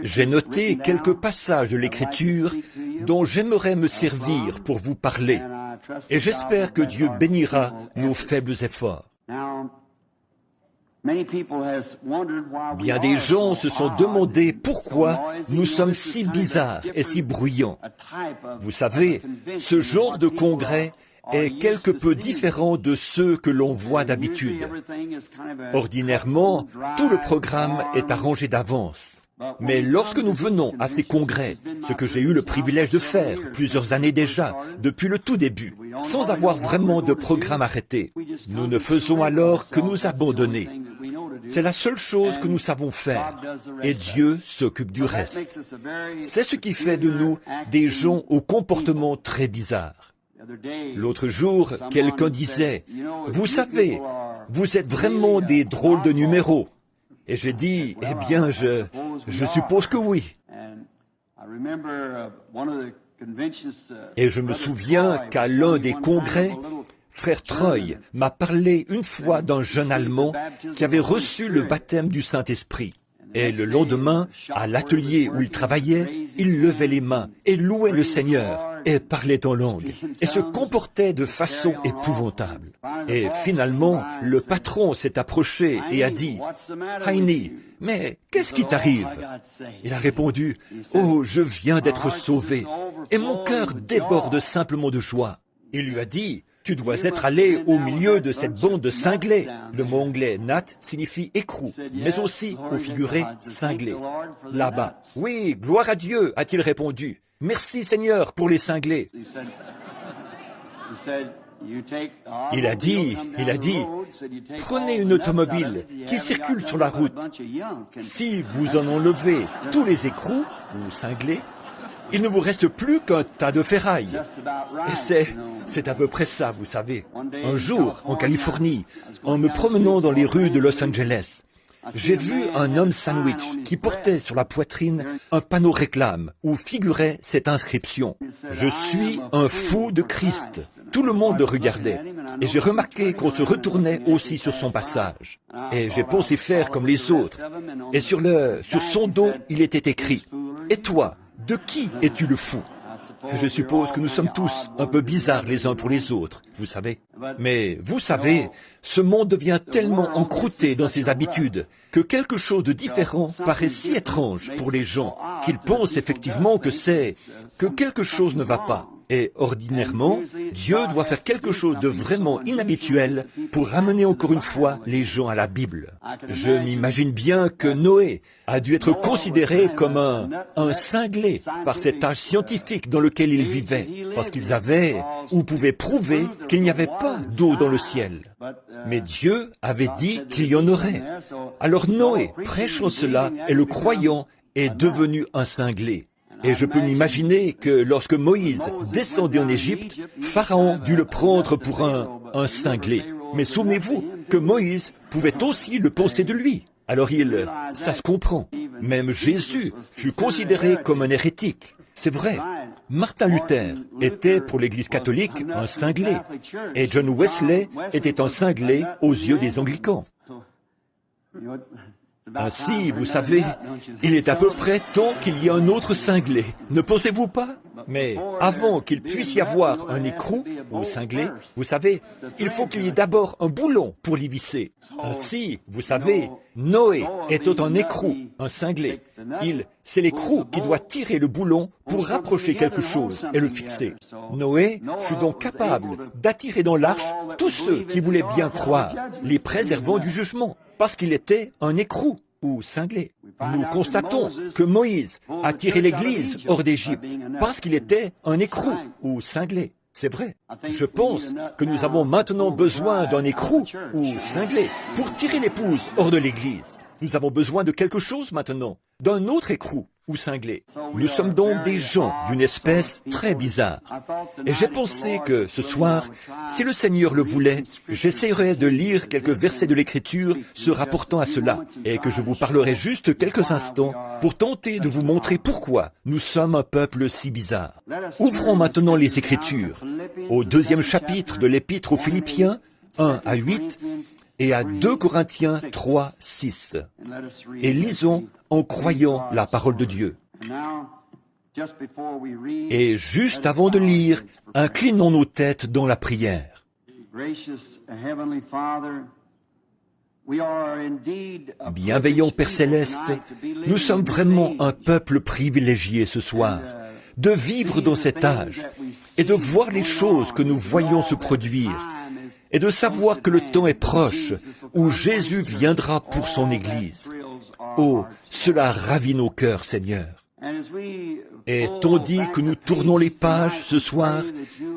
J'ai noté quelques passages de l'Écriture dont j'aimerais me servir pour vous parler, et j'espère que Dieu bénira nos faibles efforts. Bien des gens se sont demandé pourquoi nous sommes si bizarres et si bruyants. Vous savez, ce genre de congrès est quelque peu différent de ceux que l'on voit d'habitude. Ordinairement, tout le programme est arrangé d'avance. Mais lorsque nous venons à ces congrès, ce que j'ai eu le privilège de faire plusieurs années déjà, depuis le tout début, sans avoir vraiment de programme arrêté, nous ne faisons alors que nous abandonner. C'est la seule chose que nous savons faire, et Dieu s'occupe du reste. C'est ce qui fait de nous des gens au comportement très bizarre. L'autre jour, quelqu'un disait, « Vous savez, vous êtes vraiment des drôles de numéros. » Et j'ai dit, « Eh bien, je suppose que oui. » Et je me souviens qu'à l'un des congrès, Frère Troy m'a parlé une fois d'un jeune Allemand qui avait reçu le baptême du Saint-Esprit. Et le lendemain, à l'atelier où il travaillait, il levait les mains et louait le Seigneur et parlait en langue et se comportait de façon épouvantable. Et finalement, le patron s'est approché et a dit, « Heini, mais qu'est-ce qui t'arrive » Il a répondu, « Oh, je viens d'être sauvé et mon cœur déborde simplement de joie. » Il lui a dit, « Tu dois être allé au milieu de cette bande de cinglés. » Le mot anglais « nat » signifie écrou, mais aussi, au figuré, cinglé. Là-bas. « Oui, gloire à Dieu » a-t-il répondu. « Merci Seigneur pour les cinglés. » Il a dit, « Prenez une automobile qui circule sur la route. Si vous en enlevez tous les écrous, ou cinglés, il ne vous reste plus qu'un tas de ferraille. » Et c'est à peu près ça, vous savez. Un jour, en Californie, en me promenant dans les rues de Los Angeles, j'ai vu un homme sandwich qui portait sur la poitrine un panneau réclame où figurait cette inscription « Je suis un fou de Christ ». Tout le monde le regardait et j'ai remarqué qu'on se retournait aussi sur son passage. Et j'ai pensé faire comme les autres. Et sur son dos, il était écrit « Et toi, de qui es-tu le fou ?» Je suppose que nous sommes tous un peu bizarres les uns pour les autres, vous savez. Mais vous savez, ce monde devient tellement encrouté dans ses habitudes que quelque chose de différent paraît si étrange pour les gens qu'ils pensent effectivement que quelque chose ne va pas. Et ordinairement, Dieu doit faire quelque chose de vraiment inhabituel pour ramener encore une fois les gens à la Bible. Je m'imagine bien que Noé a dû être considéré comme un cinglé par cet âge scientifique dans lequel il vivait, parce qu'ils avaient ou pouvaient prouver qu'il n'y avait pas d'eau dans le ciel. Mais Dieu avait dit qu'il y en aurait. Alors Noé, prêchant cela et le croyant, est devenu un cinglé. Et je peux m'imaginer que lorsque Moïse descendait en Égypte, Pharaon dut le prendre pour un cinglé. Mais souvenez-vous que Moïse pouvait aussi le penser de lui. Alors ça se comprend. Même Jésus fut considéré comme un hérétique. C'est vrai. Martin Luther était pour l'Église catholique un cinglé. Et John Wesley était un cinglé aux yeux des anglicans. Ainsi, vous savez, il est à peu près temps qu'il y ait un autre cinglé, ne pensez-vous pas? Mais avant qu'il puisse y avoir un écrou ou cinglé, vous savez, il faut qu'il y ait d'abord un boulon pour l'y visser. Ainsi, vous savez, Noé étant un écrou, un cinglé, c'est l'écrou qui doit tirer le boulon pour rapprocher quelque chose et le fixer. Noé fut donc capable d'attirer dans l'arche tous ceux qui voulaient bien croire, les préservant du jugement, parce qu'il était un écrou ou cinglé. Nous constatons que Moïse a tiré l'Église hors d'Égypte parce qu'il était un écrou ou cinglé. C'est vrai. Je pense que nous avons maintenant besoin d'un écrou ou cinglé pour tirer l'épouse hors de l'Église. Nous avons besoin de quelque chose maintenant, d'un autre écrou ou cinglé. Nous sommes donc des gens d'une espèce très bizarre. Et j'ai pensé que ce soir, si le Seigneur le voulait, j'essaierais de lire quelques versets de l'Écriture se rapportant à cela, et que je vous parlerai juste quelques instants pour tenter de vous montrer pourquoi nous sommes un peuple si bizarre. Ouvrons maintenant les Écritures, au 2e chapitre de l'Épître aux Philippiens, 1 à 8 et à 2 Corinthiens 3, 6. Et lisons en croyant la parole de Dieu. Et juste avant de lire, inclinons nos têtes dans la prière. Bienveillant Père Céleste, nous sommes vraiment un peuple privilégié ce soir, de vivre dans cet âge et de voir les choses que nous voyons se produire et de savoir que le temps est proche où Jésus viendra pour son Église. Oh, cela ravit nos cœurs, Seigneur. Et tandis que nous tournons les pages ce soir,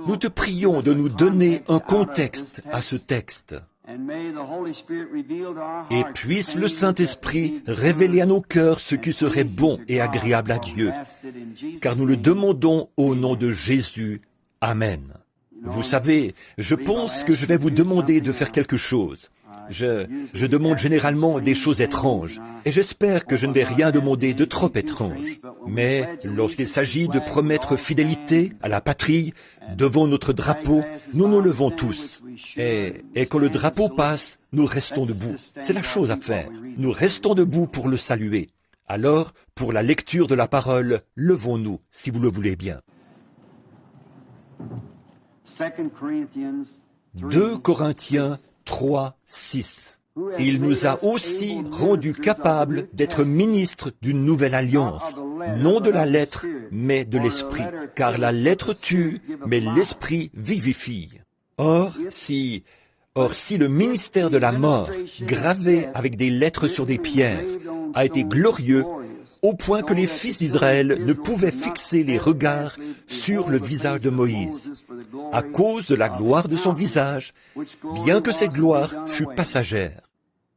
nous te prions de nous donner un contexte à ce texte. Et puisse le Saint-Esprit révéler à nos cœurs ce qui serait bon et agréable à Dieu, car nous le demandons au nom de Jésus. Amen. Vous savez, je pense que je vais vous demander de faire quelque chose. Je demande généralement des choses étranges, et j'espère que je ne vais rien demander de trop étrange. Mais lorsqu'il s'agit de promettre fidélité à la patrie, devant notre drapeau, nous nous levons tous. Et quand le drapeau passe, nous restons debout. C'est la chose à faire. Nous restons debout pour le saluer. Alors, pour la lecture de la parole, levons-nous, si vous le voulez bien. 2 Corinthiens 3, 6. Il nous a aussi rendus capables d'être ministres d'une nouvelle alliance, non de la lettre, mais de l'esprit. Car la lettre tue, mais l'esprit vivifie. Or, si le ministère de la mort, gravé avec des lettres sur des pierres, a été glorieux, au point que les fils d'Israël ne pouvaient fixer les regards sur le visage de Moïse, à cause de la gloire de son visage, bien que cette gloire fût passagère.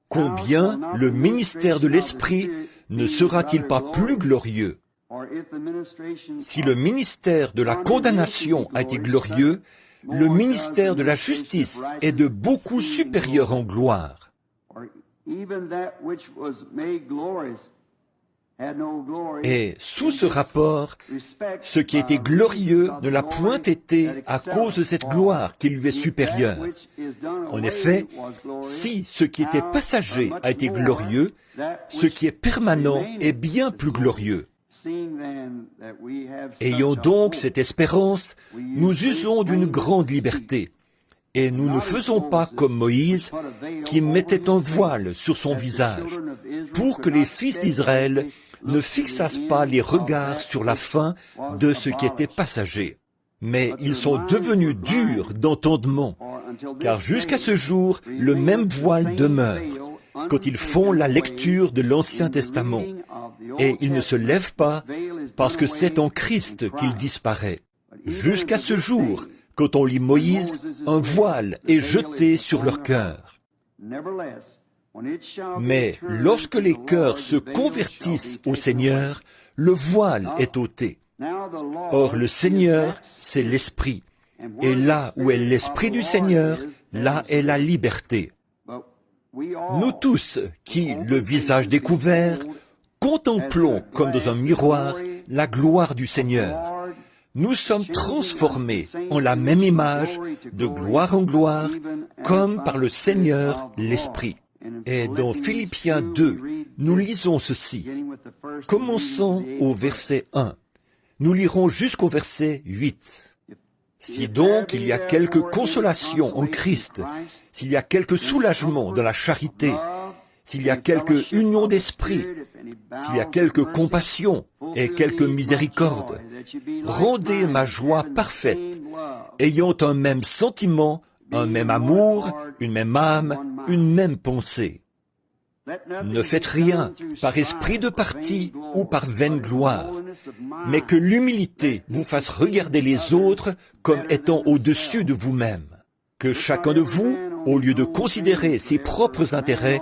Combien le ministère de l'Esprit ne sera-t-il pas plus glorieux? Si le ministère de la condamnation a été glorieux, le ministère de la justice est de beaucoup supérieur en gloire. Et sous ce rapport, ce qui était glorieux ne l'a point été à cause de cette gloire qui lui est supérieure. En effet, si ce qui était passager a été glorieux, ce qui est permanent est bien plus glorieux. Ayant donc cette espérance, nous usons d'une grande liberté. Et nous ne faisons pas comme Moïse, qui mettait un voile sur son visage, pour que les fils d'Israël ne fixassent pas les regards sur la fin de ce qui était passager. Mais ils sont devenus durs d'entendement, car jusqu'à ce jour, le même voile demeure, quand ils font la lecture de l'Ancien Testament, et ils ne se lèvent pas, parce que c'est en Christ qu'il disparaît. Jusqu'à ce jour, quand on lit Moïse, un voile est jeté sur leur cœur. Mais lorsque les cœurs se convertissent au Seigneur, le voile est ôté. Or, le Seigneur, c'est l'Esprit. Et là où est l'Esprit du Seigneur, là est la liberté. Nous tous, qui, le visage découvert, contemplons comme dans un miroir la gloire du Seigneur, nous sommes transformés en la même image, de gloire en gloire, comme par le Seigneur l'Esprit. Et dans Philippiens 2, nous lisons ceci. Commençons au verset 1. Nous lirons jusqu'au verset 8. Si donc il y a quelque consolation en Christ, s'il y a quelque soulagement dans la charité, s'il y a quelque union d'esprit, s'il y a quelque compassion et quelque miséricorde, rendez ma joie parfaite, ayant un même sentiment, un même amour, une même âme, une même pensée. Ne faites rien par esprit de parti ou par vaine gloire, mais que l'humilité vous fasse regarder les autres comme étant au-dessus de vous-même. Que chacun de vous, au lieu de considérer ses propres intérêts,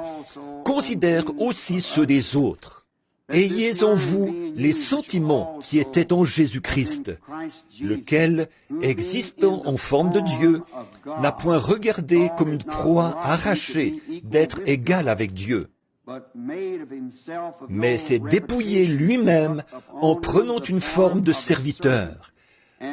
considère aussi ceux des autres. Ayez en vous les sentiments qui étaient en Jésus-Christ, lequel, existant en forme de Dieu, n'a point regardé comme une proie arrachée d'être égal avec Dieu, mais s'est dépouillé lui-même en prenant une forme de serviteur,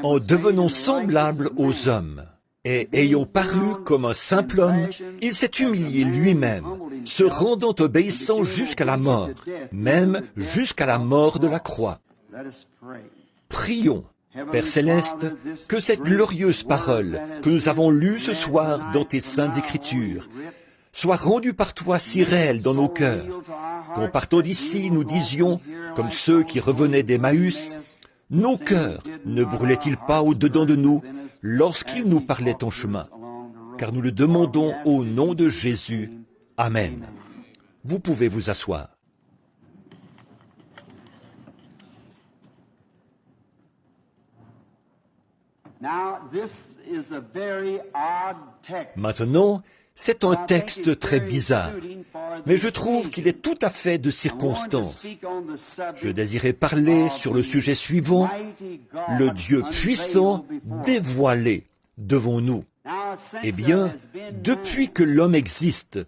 en devenant semblable aux hommes. Et ayant paru comme un simple homme, il s'est humilié lui-même, se rendant obéissant jusqu'à la mort, même jusqu'à la mort de la croix. Prions, Père Céleste, que cette glorieuse parole que nous avons lue ce soir dans tes saintes Écritures soit rendue par toi si réelle dans nos cœurs, qu'en partant d'ici nous disions, comme ceux qui revenaient d'Emmaüs, nos cœurs ne brûlaient-ils pas au-dedans de nous lorsqu'il nous parlait en chemin? Car nous le demandons au nom de Jésus. Amen. Vous pouvez vous asseoir. Maintenant, c'est un texte très bizarre, mais je trouve qu'il est tout à fait de circonstance. Je désirais parler sur le sujet suivant, le Dieu puissant dévoilé devant nous. Eh bien, depuis que l'homme existe,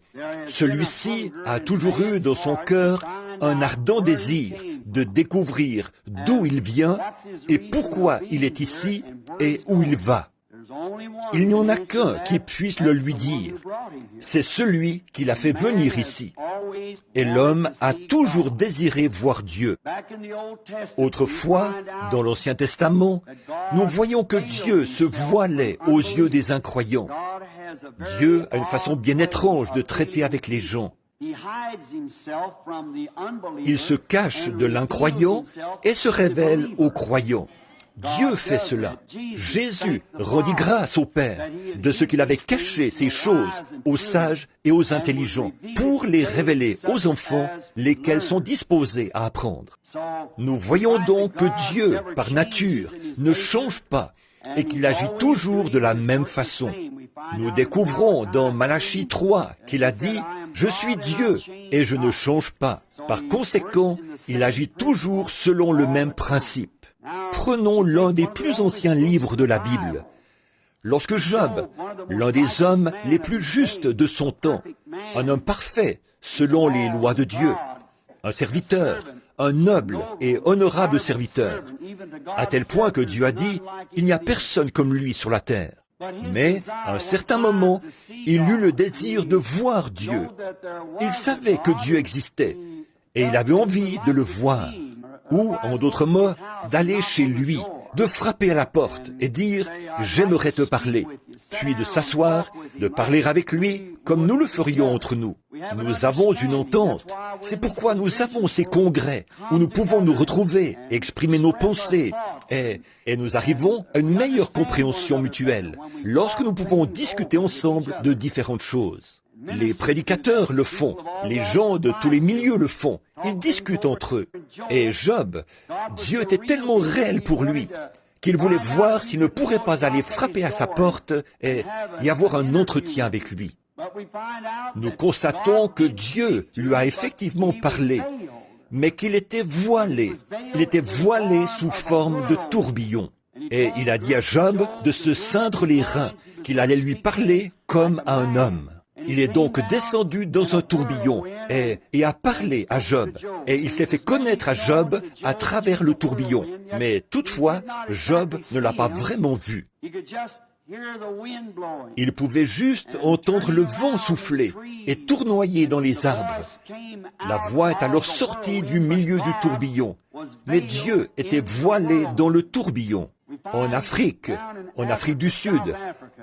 celui-ci a toujours eu dans son cœur un ardent désir de découvrir d'où il vient et pourquoi il est ici et où il va. Il n'y en a qu'un qui puisse le lui dire. C'est celui qui l'a fait venir ici. Et l'homme a toujours désiré voir Dieu. Autrefois, dans l'Ancien Testament, nous voyons que Dieu se voilait aux yeux des incroyants. Dieu a une façon bien étrange de traiter avec les gens. Il se cache de l'incroyant et se révèle aux croyants. Dieu fait cela. Jésus rendit grâce au Père de ce qu'il avait caché ces choses aux sages et aux intelligents pour les révéler aux enfants, lesquels sont disposés à apprendre. Nous voyons donc que Dieu, par nature, ne change pas et qu'il agit toujours de la même façon. Nous découvrons dans Malachie 3 qu'il a dit « Je suis Dieu et je ne change pas ». Par conséquent, il agit toujours selon le même principe. Prenons l'un des plus anciens livres de la Bible. Lorsque Job, l'un des hommes les plus justes de son temps, un homme parfait selon les lois de Dieu, un serviteur, un noble et honorable serviteur, à tel point que Dieu a dit « Il n'y a personne comme lui sur la terre ». Mais, à un certain moment, il eut le désir de voir Dieu. Il savait que Dieu existait et il avait envie de le voir. Ou, en d'autres mots, d'aller chez lui, de frapper à la porte et dire « J'aimerais te parler », puis de s'asseoir, de parler avec lui comme nous le ferions entre nous. Nous avons une entente. C'est pourquoi nous avons ces congrès où nous pouvons nous retrouver, exprimer nos pensées, et nous arrivons à une meilleure compréhension mutuelle lorsque nous pouvons discuter ensemble de différentes choses. Les prédicateurs le font, les gens de tous les milieux le font, ils discutent entre eux. Et Job, Dieu était tellement réel pour lui qu'il voulait voir s'il ne pourrait pas aller frapper à sa porte et avoir un entretien avec lui. Nous constatons que Dieu lui a effectivement parlé, mais qu'il était voilé. Il était voilé sous forme de tourbillon. Et il a dit à Job de se ceindre les reins, qu'il allait lui parler comme à un homme. Il est donc descendu dans un tourbillon et a parlé à Job. Et il s'est fait connaître à Job à travers le tourbillon. Mais toutefois, Job ne l'a pas vraiment vu. Il pouvait juste entendre le vent souffler et tournoyer dans les arbres. La voix est alors sortie du milieu du tourbillon. Mais Dieu était voilé dans le tourbillon. En Afrique du Sud,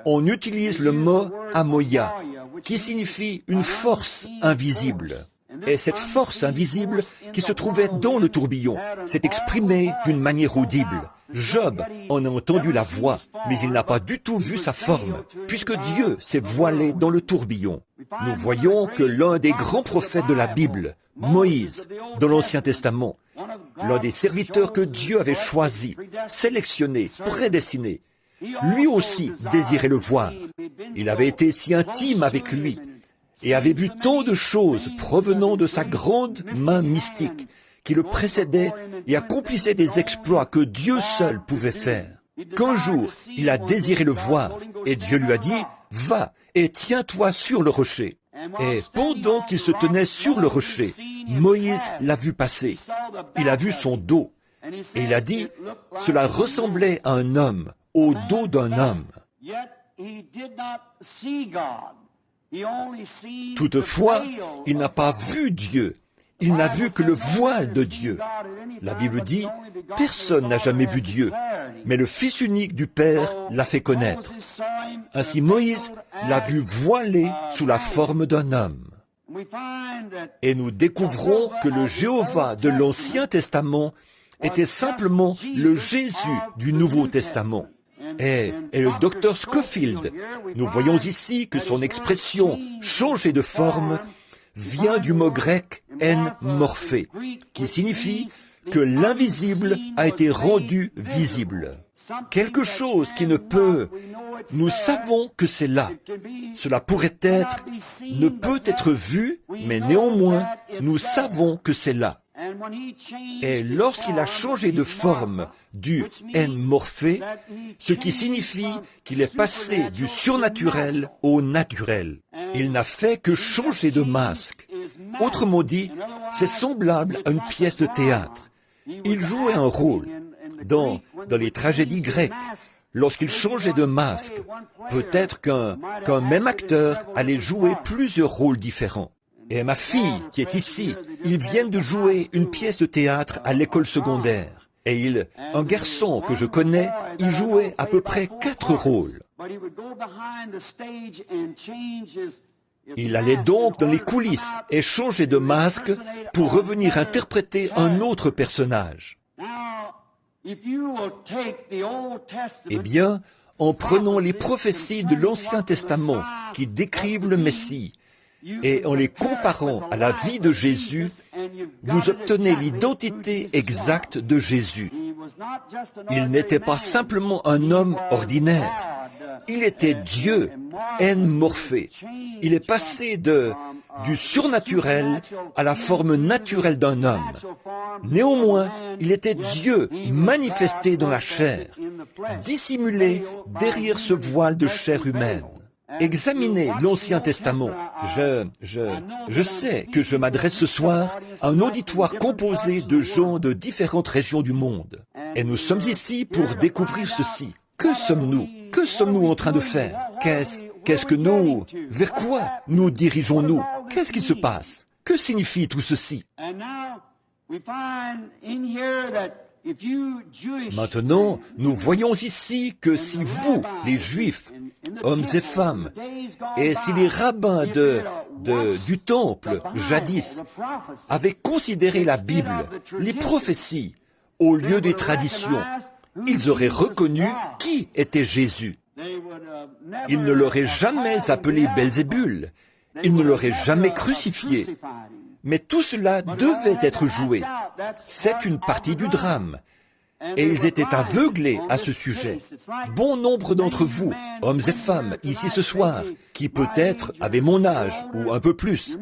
on utilise le mot « amoya », qui signifie une force invisible. Et cette force invisible qui se trouvait dans le tourbillon s'est exprimée d'une manière audible. Job en a entendu la voix, mais il n'a pas du tout vu sa forme, puisque Dieu s'est voilé dans le tourbillon. Nous voyons que l'un des grands prophètes de la Bible, Moïse, dans l'Ancien Testament, l'un des serviteurs que Dieu avait choisi, sélectionné, prédestiné, lui aussi désirait le voir. Il avait été si intime avec lui et avait vu tant de choses provenant de sa grande main mystique qui le précédait et accomplissait des exploits que Dieu seul pouvait faire. Qu'un jour, il a désiré le voir et Dieu lui a dit « Va et tiens-toi sur le rocher ». Et pendant qu'il se tenait sur le rocher, Moïse l'a vu passer. Il a vu son dos. Et il a dit, cela ressemblait à un homme, au dos d'un homme. Toutefois, il n'a pas vu Dieu. Il n'a vu que le voile de Dieu. La Bible dit, personne n'a jamais vu Dieu, mais le Fils unique du Père l'a fait connaître. Ainsi Moïse l'a vu voilé sous la forme d'un homme. Et nous découvrons que le Jéhovah de l'Ancien Testament était simplement le Jésus du Nouveau Testament. Et le docteur Scofield, nous voyons ici que son expression « changer de forme » vient du mot grec « en morphé », qui signifie que l'invisible a été rendu visible. Quelque chose qui ne peut... Nous savons que c'est là. Cela pourrait être, ne peut être vu, mais néanmoins, nous savons que c'est là. Et lorsqu'il a changé de forme du en morphé, ce qui signifie qu'il est passé du surnaturel au naturel. Il n'a fait que changer de masque. Autrement dit, c'est semblable à une pièce de théâtre. Il jouait un rôle. Dans les tragédies grecques, lorsqu'il changeait de masque, peut-être qu'un même acteur allait jouer plusieurs rôles différents. Et ma fille, qui est ici, ils viennent de jouer une pièce de théâtre à l'école secondaire. Et un garçon que je connais, il jouait à peu près 4 rôles. Il allait donc dans les coulisses et changer de masque pour revenir interpréter un autre personnage. Eh bien, en prenant les prophéties de l'Ancien Testament qui décrivent le Messie, et en les comparant à la vie de Jésus, vous obtenez l'identité exacte de Jésus. Il n'était pas simplement un homme ordinaire. Il était Dieu, en morphé. Il est passé du surnaturel à la forme naturelle d'un homme. Néanmoins, il était Dieu manifesté dans la chair, dissimulé derrière ce voile de chair humaine. Examinez l'Ancien Testament. Je sais que je m'adresse ce soir à un auditoire composé de gens de différentes régions du monde. Et nous sommes ici pour découvrir ceci. Que sommes-nous? Que sommes-nous en train de faire? Qu'est-ce que nous... Vers quoi nous dirigeons-nous? Qu'est-ce qui se passe? Que signifie tout ceci? Maintenant, nous voyons ici que si vous, les Juifs, hommes et femmes, et si les rabbins du temple, jadis, avaient considéré la Bible, les prophéties, au lieu des traditions, ils auraient reconnu qui était Jésus. Ils ne l'auraient jamais appelé Belzébul, ils ne l'auraient jamais crucifié. Mais tout cela devait être joué. C'est une partie du drame. Et ils étaient aveuglés à ce sujet. Bon nombre d'entre vous, hommes et femmes, ici ce soir, qui peut-être avaient mon âge ou un peu plus,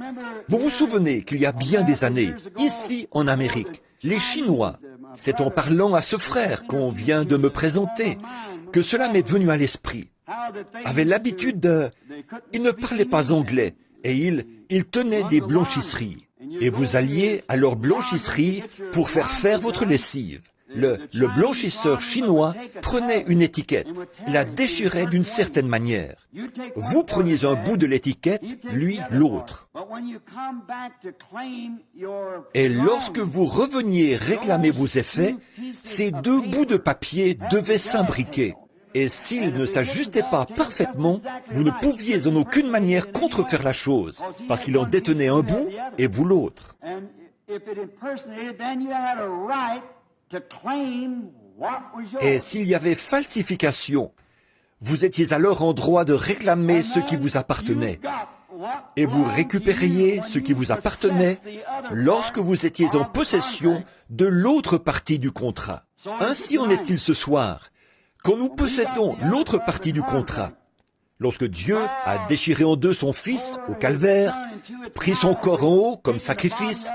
vous vous souvenez qu'il y a bien des années, ici en Amérique, les Chinois, c'est en parlant à ce frère qu'on vient de me présenter, que cela m'est venu à l'esprit, avaient l'habitude de... Ils ne parlaient pas anglais et ils tenaient des blanchisseries. Et vous alliez à leur blanchisserie pour faire votre lessive. Le blanchisseur chinois prenait une étiquette, la déchirait d'une certaine manière. Vous preniez un bout de l'étiquette, lui l'autre. Et lorsque vous reveniez réclamer vos effets, ces 2 bouts de papier devaient s'imbriquer. Et s'ils ne s'ajustaient pas parfaitement, vous ne pouviez en aucune manière contrefaire la chose, parce qu'il en détenait un bout et vous l'autre. Et s'il y avait falsification, vous étiez alors en droit de réclamer ce qui vous appartenait. Et vous récupériez ce qui vous appartenait lorsque vous étiez en possession de l'autre partie du contrat. Ainsi en est-il ce soir. Quand nous possédons l'autre partie du contrat, lorsque Dieu a déchiré en 2 son Fils au calvaire, pris son corps en haut comme sacrifice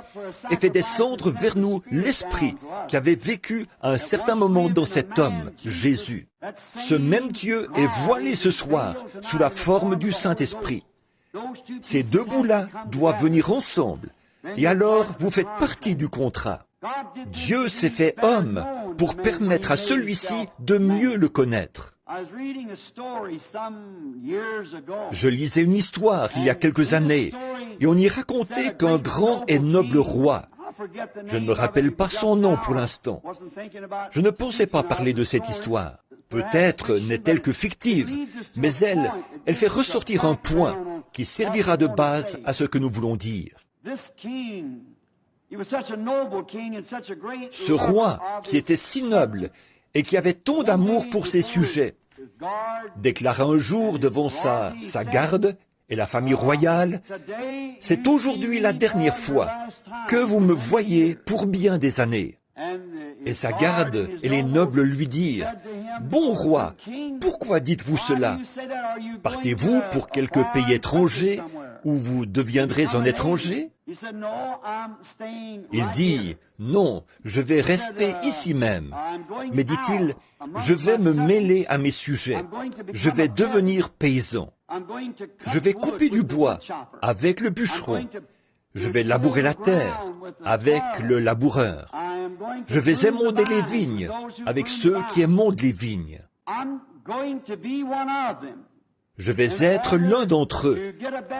et fait descendre vers nous l'Esprit qui avait vécu à un certain moment dans cet homme, Jésus. Ce même Dieu est voilé ce soir sous la forme du Saint-Esprit. Ces 2 bouts-là doivent venir ensemble et alors vous faites partie du contrat. Dieu s'est fait homme pour permettre à celui-ci de mieux le connaître. Je lisais une histoire il y a quelques années, et on y racontait qu'un grand et noble roi, je ne me rappelle pas son nom pour l'instant, je ne pensais pas parler de cette histoire. Peut-être n'est-elle que fictive, mais elle fait ressortir un point qui servira de base à ce que nous voulons dire. Ce roi, qui était si noble et qui avait tant d'amour pour ses sujets, déclara un jour devant sa garde et la famille royale, « C'est aujourd'hui la dernière fois que vous me voyez pour bien des années. » Et sa garde et les nobles lui dirent, « Bon roi, pourquoi dites-vous cela? Partez-vous pour quelque pays étranger où vous deviendrez un étranger? » Il dit, « Non, je vais rester ici même. » Mais dit-il, « Je vais me mêler à mes sujets. Je vais devenir paysan. Je vais couper du bois avec le bûcheron. Je vais labourer la terre avec le laboureur. Je vais émonder les vignes avec ceux qui émondent les vignes. Je vais être l'un d'entre eux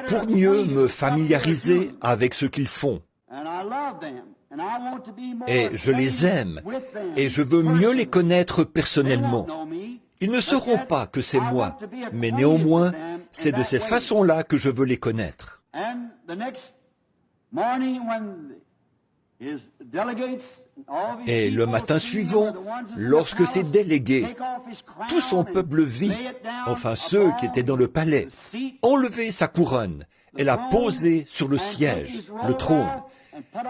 pour mieux me familiariser avec ce qu'ils font. Et je les aime et je veux mieux les connaître personnellement. Ils ne sauront pas que c'est moi, mais néanmoins, c'est de cette façon-là que je veux les connaître. Et le matin suivant, lorsque ses délégués, tout son peuple vit, enfin ceux qui étaient dans le palais, enlever sa couronne et la poser sur le siège, le trône,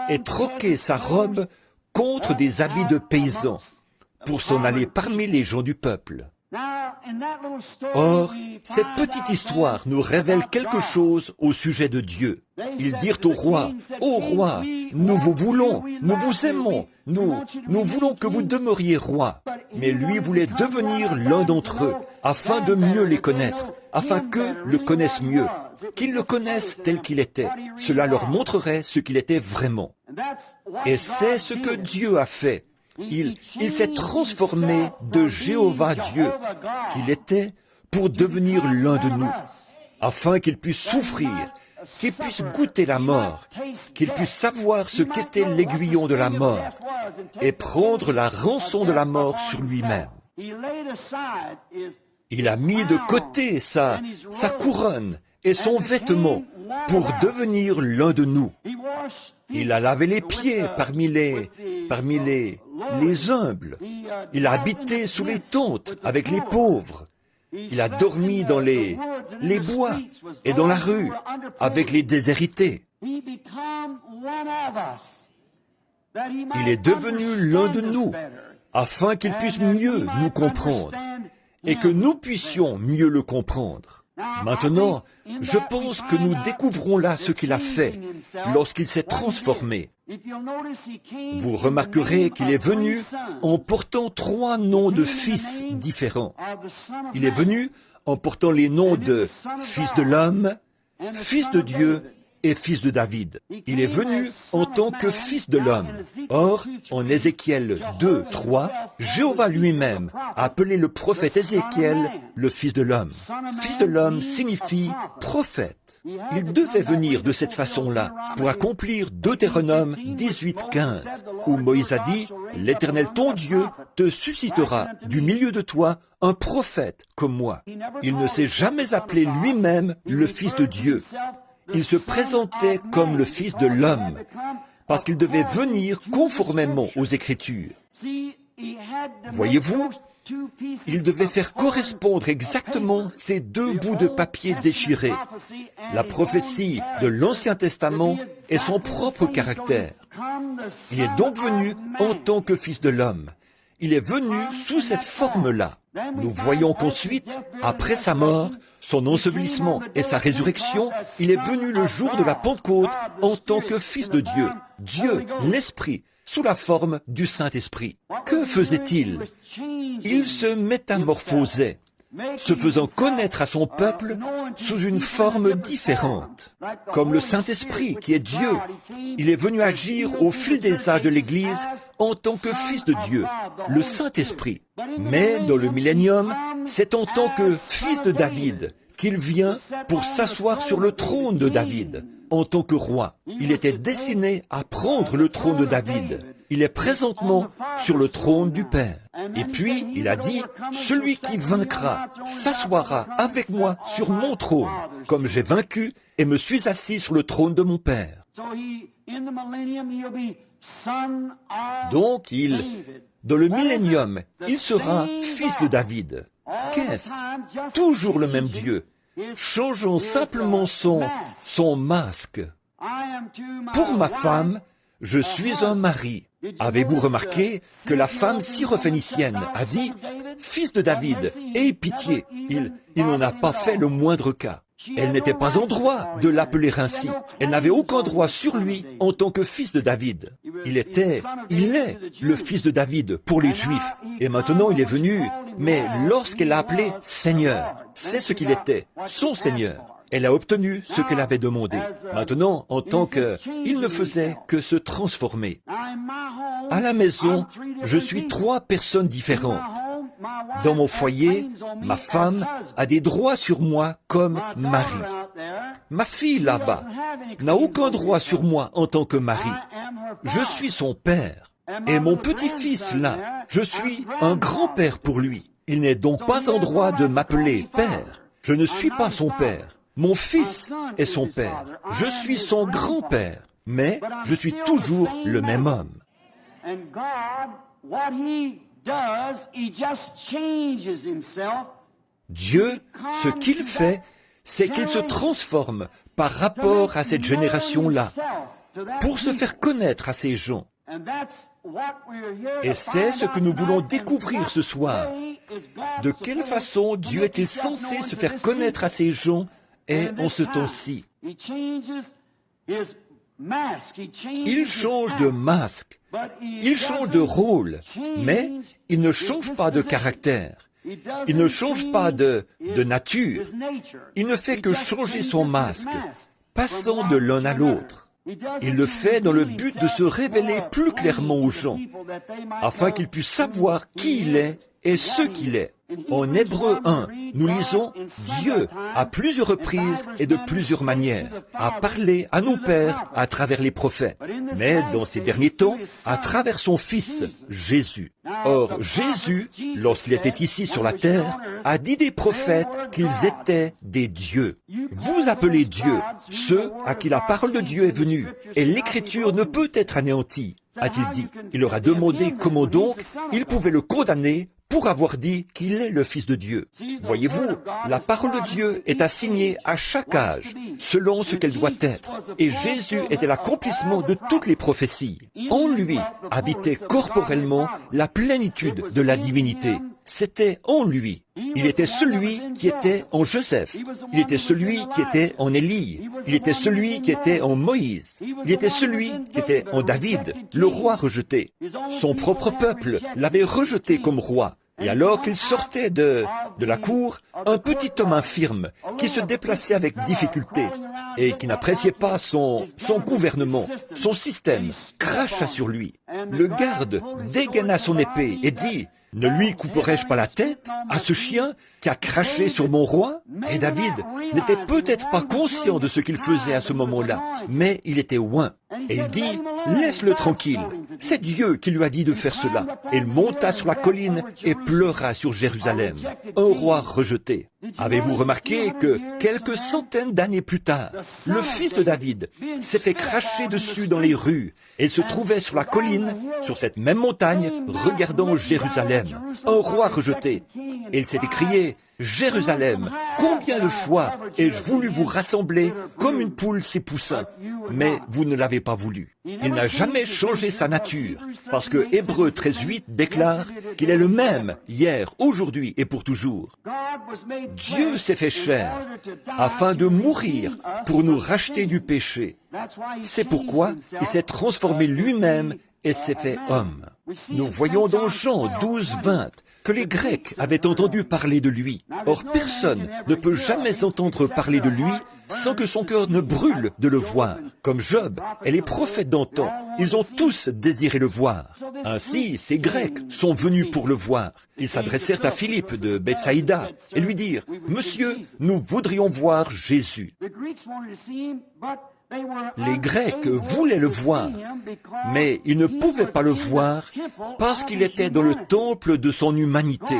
et troquer sa robe contre des habits de paysans pour s'en aller parmi les gens du peuple. Or, cette petite histoire nous révèle quelque chose au sujet de Dieu. Ils dirent au roi, « Ô roi, nous vous voulons, nous vous aimons, nous voulons que vous demeuriez roi. » Mais lui voulait devenir l'un d'entre eux, afin de mieux les connaître, afin qu'eux le connaissent mieux, qu'ils le connaissent tel qu'il était. Cela leur montrerait ce qu'il était vraiment. Et c'est ce que Dieu a fait. Il s'est transformé de Jéhovah Dieu qu'il était pour devenir l'un de nous, afin qu'il puisse souffrir, qu'il puisse goûter la mort, qu'il puisse savoir ce qu'était l'aiguillon de la mort et prendre la rançon de la mort sur lui-même. Il a mis de côté sa couronne et son vêtement pour devenir l'un de nous. Il a lavé les pieds parmi les humbles. Il a habité sous les tentes avec les pauvres. Il a dormi dans les bois et dans la rue avec les déshérités. Il est devenu l'un de nous afin qu'il puisse mieux nous comprendre et que nous puissions mieux le comprendre. Maintenant, je pense que nous découvrons là ce qu'il a fait lorsqu'il s'est transformé. Vous remarquerez qu'il est venu en portant 3 noms de fils différents. Il est venu en portant les noms de Fils de l'homme, Fils de Dieu et Fils de David. Il est venu en tant que Fils de l'homme. Or, en Ézéchiel 2, 3, Jéhovah lui-même a appelé le prophète Ézéchiel le Fils de l'homme. Fils de l'homme signifie prophète. Il devait venir de cette façon-là pour accomplir Deutéronome 18, 15, où Moïse a dit « L'Éternel ton Dieu te suscitera du milieu de toi un prophète comme moi. » Il ne s'est jamais appelé lui-même le Fils de Dieu. Il se présentait comme le Fils de l'homme, parce qu'il devait venir conformément aux Écritures. Voyez-vous, il devait faire correspondre exactement ces 2 bouts de papier déchirés, la prophétie de l'Ancien Testament et son propre caractère. Il est donc venu en tant que Fils de l'homme. Il est venu sous cette forme-là. Nous voyons qu'ensuite, après sa mort, son ensevelissement et sa résurrection, il est venu le jour de la Pentecôte en tant que Fils de Dieu, Dieu, l'Esprit, sous la forme du Saint-Esprit. Que faisait-il? Il se métamorphosait. se faisant connaître à son peuple sous une forme différente. Comme le Saint-Esprit, qui est Dieu, il est venu agir au fil des âges de l'Église en tant que Fils de Dieu, le Saint-Esprit. Mais dans le millénium, c'est en tant que Fils de David qu'il vient pour s'asseoir sur le trône de David, en tant que roi. Il était destiné à prendre le trône de David. Il est présentement sur le trône du Père. Et puis, il a dit, « Celui qui vaincra s'assoira avec moi sur mon trône, comme j'ai vaincu et me suis assis sur le trône de mon Père. » Donc, dans le millénium, il sera fils de David. Qu'est-ce? Toujours le même Dieu, changeant simplement son masque. Pour ma femme, je suis un mari. Avez-vous remarqué que la femme syrophénicienne a dit « Fils de David, aie pitié ». Il n'en a pas fait le moindre cas. Elle n'était pas en droit de l'appeler ainsi. Elle n'avait aucun droit sur lui en tant que fils de David. Il est le fils de David pour les Juifs. Et maintenant il est venu, mais lorsqu'elle l'a appelé Seigneur, c'est ce qu'il était, son Seigneur. Elle a obtenu ce qu'elle avait demandé. Maintenant, en tant il ne faisait que se transformer. À la maison, je suis 3 personnes différentes. Dans mon foyer, ma femme a des droits sur moi comme mari. Ma fille là-bas n'a aucun droit sur moi en tant que mari. Je suis son père. Et mon petit-fils là, je suis un grand-père pour lui. Il n'est donc pas en droit de m'appeler père. Je ne suis pas son père. Mon fils est son père. Je suis son grand-père. Mais je suis toujours le même homme. Dieu, ce qu'il fait, c'est qu'il se transforme par rapport à cette génération-là, pour se faire connaître à ces gens. Et c'est ce que nous voulons découvrir ce soir. De quelle façon Dieu est-il censé se faire connaître à ces gens et en ce temps-ci? Il change de masque, il change de rôle, mais il ne change pas de caractère, il ne change pas de nature, il ne fait que changer son masque, passant de l'un à l'autre. Il le fait dans le but de se révéler plus clairement aux gens, afin qu'ils puissent savoir qui il est et ce qu'il est. En Hébreux 1, nous lisons « Dieu, à plusieurs reprises et de plusieurs manières, a parlé à nos pères à travers les prophètes, mais dans ces derniers temps, à travers son Fils, Jésus. » Or, Jésus, lorsqu'il était ici sur la terre, a dit des prophètes qu'ils étaient des dieux. Vous appelez Dieu ceux à qui la parole de Dieu est venue, et l'Écriture ne peut être anéantie, a-t-il dit. Il leur a demandé comment donc il pouvait le condamner pour avoir dit qu'il est le Fils de Dieu. Voyez-vous, la parole de Dieu est assignée à chaque âge, selon ce qu'elle doit être. Et Jésus était l'accomplissement de toutes les prophéties. En lui habitait corporellement la plénitude de la divinité. C'était en lui. Il était celui qui était en Joseph. Il était celui qui était en Élie. Il était celui qui était en Moïse. Il était celui qui était en David, le roi rejeté. Son propre peuple l'avait rejeté comme roi. Et alors qu'il sortait de la cour, un petit homme infirme qui se déplaçait avec difficulté et qui n'appréciait pas son gouvernement, son système, cracha sur lui. Le garde dégaina son épée et dit « Ne lui couperai-je pas la tête à ce chien qui a craché sur mon roi ?» Et David n'était peut-être pas conscient de ce qu'il faisait à ce moment-là, mais il était oint. Et il dit « Laisse-le tranquille, c'est Dieu qui lui a dit de faire cela. » Et il monta sur la colline et pleura sur Jérusalem, un roi rejeté. Avez-vous remarqué que quelques centaines d'années plus tard, le fils de David s'est fait cracher dessus dans les rues et il se trouvait sur la colline, sur cette même montagne, regardant Jérusalem, un roi rejeté. Et il s'est écrié « Jérusalem, combien de fois ai-je voulu vous rassembler comme une poule ses poussins, mais vous ne l'avez pas voulu. » Il n'a jamais changé sa nature, parce que Hébreux 13:8 déclare qu'il est le même hier, aujourd'hui et pour toujours. Dieu s'est fait chair afin de mourir pour nous racheter du péché. C'est pourquoi il s'est transformé lui-même et s'est fait homme. Nous voyons dans Jean 12, 20 que les Grecs avaient entendu parler de lui. Or, personne ne peut jamais entendre parler de lui sans que son cœur ne brûle de le voir. Comme Job et les prophètes d'antan, ils ont tous désiré le voir. Ainsi, ces Grecs sont venus pour le voir. Ils s'adressèrent à Philippe de Bethsaïda et lui dirent, « Monsieur, nous voudrions voir Jésus. » Les Grecs voulaient le voir, mais ils ne pouvaient pas le voir parce qu'il était dans le temple de son humanité.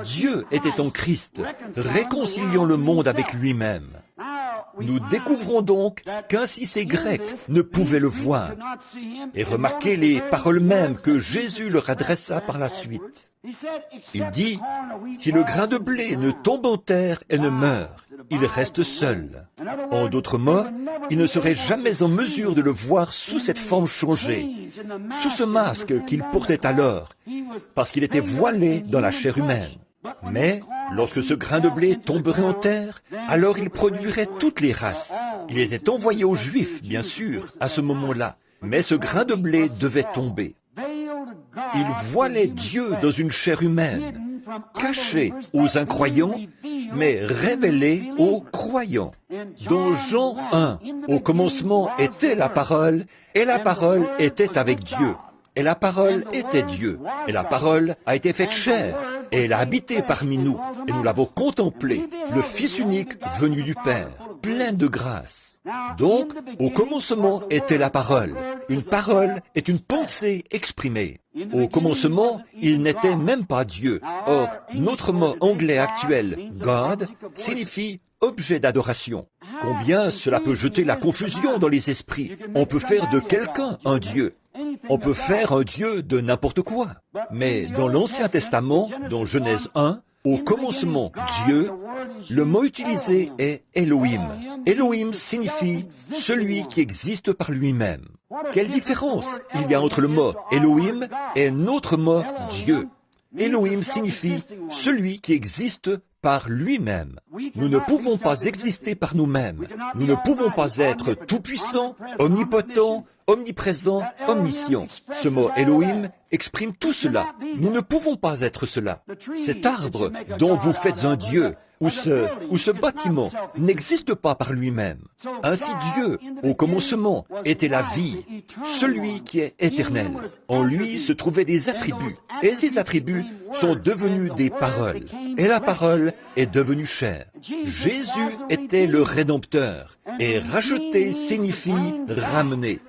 Dieu était en Christ, réconciliant le monde avec lui-même. Nous découvrons donc qu'ainsi ces Grecs ne pouvaient le voir. Et remarquez les paroles mêmes que Jésus leur adressa par la suite. Il dit, « Si le grain de blé ne tombe en terre et ne meurt, il reste seul. » En d'autres mots, il ne serait jamais en mesure de le voir sous cette forme changée, sous ce masque qu'il portait alors, parce qu'il était voilé dans la chair humaine. Mais, lorsque ce grain de blé tomberait en terre, alors il produirait toutes les races. Il était envoyé aux Juifs, bien sûr, à ce moment-là, mais ce grain de blé devait tomber. Il voilait Dieu dans une chair humaine, caché aux incroyants, mais révélé aux croyants. Dans Jean 1, au commencement était la parole, et la parole était avec Dieu. Et la parole était Dieu, et la parole a été faite chair, et elle a habité parmi nous, et nous l'avons contemplé, le Fils unique venu du Père, plein de grâce. Donc, au commencement était la parole. Une parole est une pensée exprimée. Au commencement, il n'était même pas Dieu. Or, notre mot anglais actuel, God, signifie objet d'adoration. Combien cela peut jeter la confusion dans les esprits. On peut faire de quelqu'un un Dieu. On peut faire un Dieu de n'importe quoi. Mais dans l'Ancien Testament, dans Genèse 1, au commencement Dieu, le mot utilisé est Elohim. Elohim signifie celui qui existe par lui-même. Quelle différence il y a entre le mot Elohim et notre mot Dieu? Elohim signifie celui qui existe par lui-même. Nous ne pouvons pas exister par nous-mêmes. Nous ne pouvons pas être tout-puissants, omnipotents, omniprésent, omniscient. Ce mot Elohim exprime tout cela. Nous ne pouvons pas être cela. Cet arbre dont vous faites un Dieu, ou ce bâtiment, n'existe pas par lui-même. Ainsi Dieu, au commencement, était la vie, celui qui est éternel. En lui se trouvaient des attributs, et ces attributs sont devenus des paroles. Et la parole est devenue chair. Jésus était le Rédempteur, et racheter signifie ramener.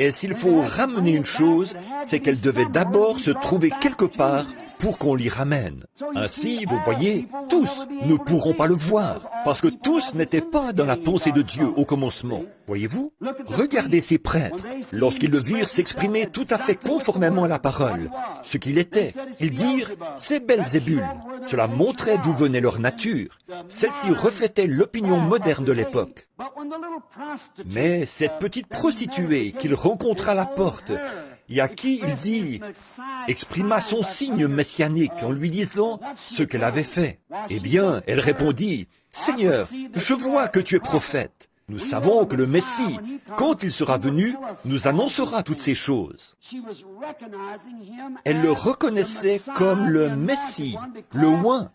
Et s'il faut ramener une chose, c'est qu'elle devait d'abord se trouver quelque part pour qu'on l'y ramène. Ainsi, vous voyez, tous ne pourront pas le voir, parce que tous n'étaient pas dans la pensée de Dieu au commencement. Voyez-vous? Regardez ces prêtres, lorsqu'ils le virent s'exprimer tout à fait conformément à la parole, ce qu'il était. Ils dirent, c'est Belzébul. Cela montrait d'où venait leur nature. Celle-ci reflétait l'opinion moderne de l'époque. Mais cette petite prostituée qu'il rencontra à la porte, et à qui il dit, exprima son signe messianique en lui disant ce qu'elle avait fait. Eh bien, elle répondit, « Seigneur, je vois que tu es prophète. Nous savons que le Messie, quand il sera venu, nous annoncera toutes ces choses. » Elle le reconnaissait comme le Messie, le oint,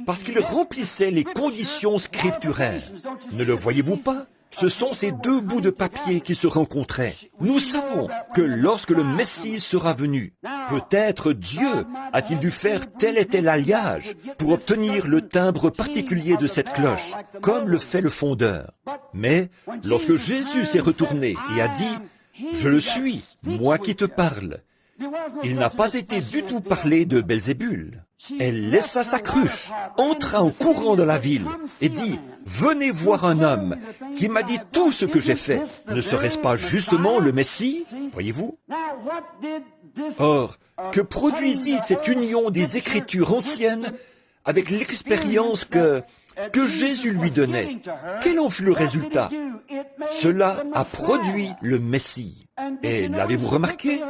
parce qu'il remplissait les conditions scripturaires. Ne le voyez-vous pas? Ce sont ces deux bouts de papier qui se rencontraient. Nous savons que lorsque le Messie sera venu, peut-être Dieu a-t-il dû faire tel et tel alliage pour obtenir le timbre particulier de cette cloche, comme le fait le fondeur. Mais lorsque Jésus s'est retourné et a dit « Je le suis, moi qui te parle », il n'a pas été du tout parlé de Belzébul. Elle laissa sa cruche, entra en courant dans la ville et dit « Venez voir un homme qui m'a dit tout ce que j'ai fait. Ne serait-ce pas justement le Messie ?» Voyez-vous? Or, que produisit cette union des Écritures anciennes avec l'expérience que Jésus lui donnait? Quel en fut le résultat? Cela a produit le Messie. Et l'avez-vous remarqué?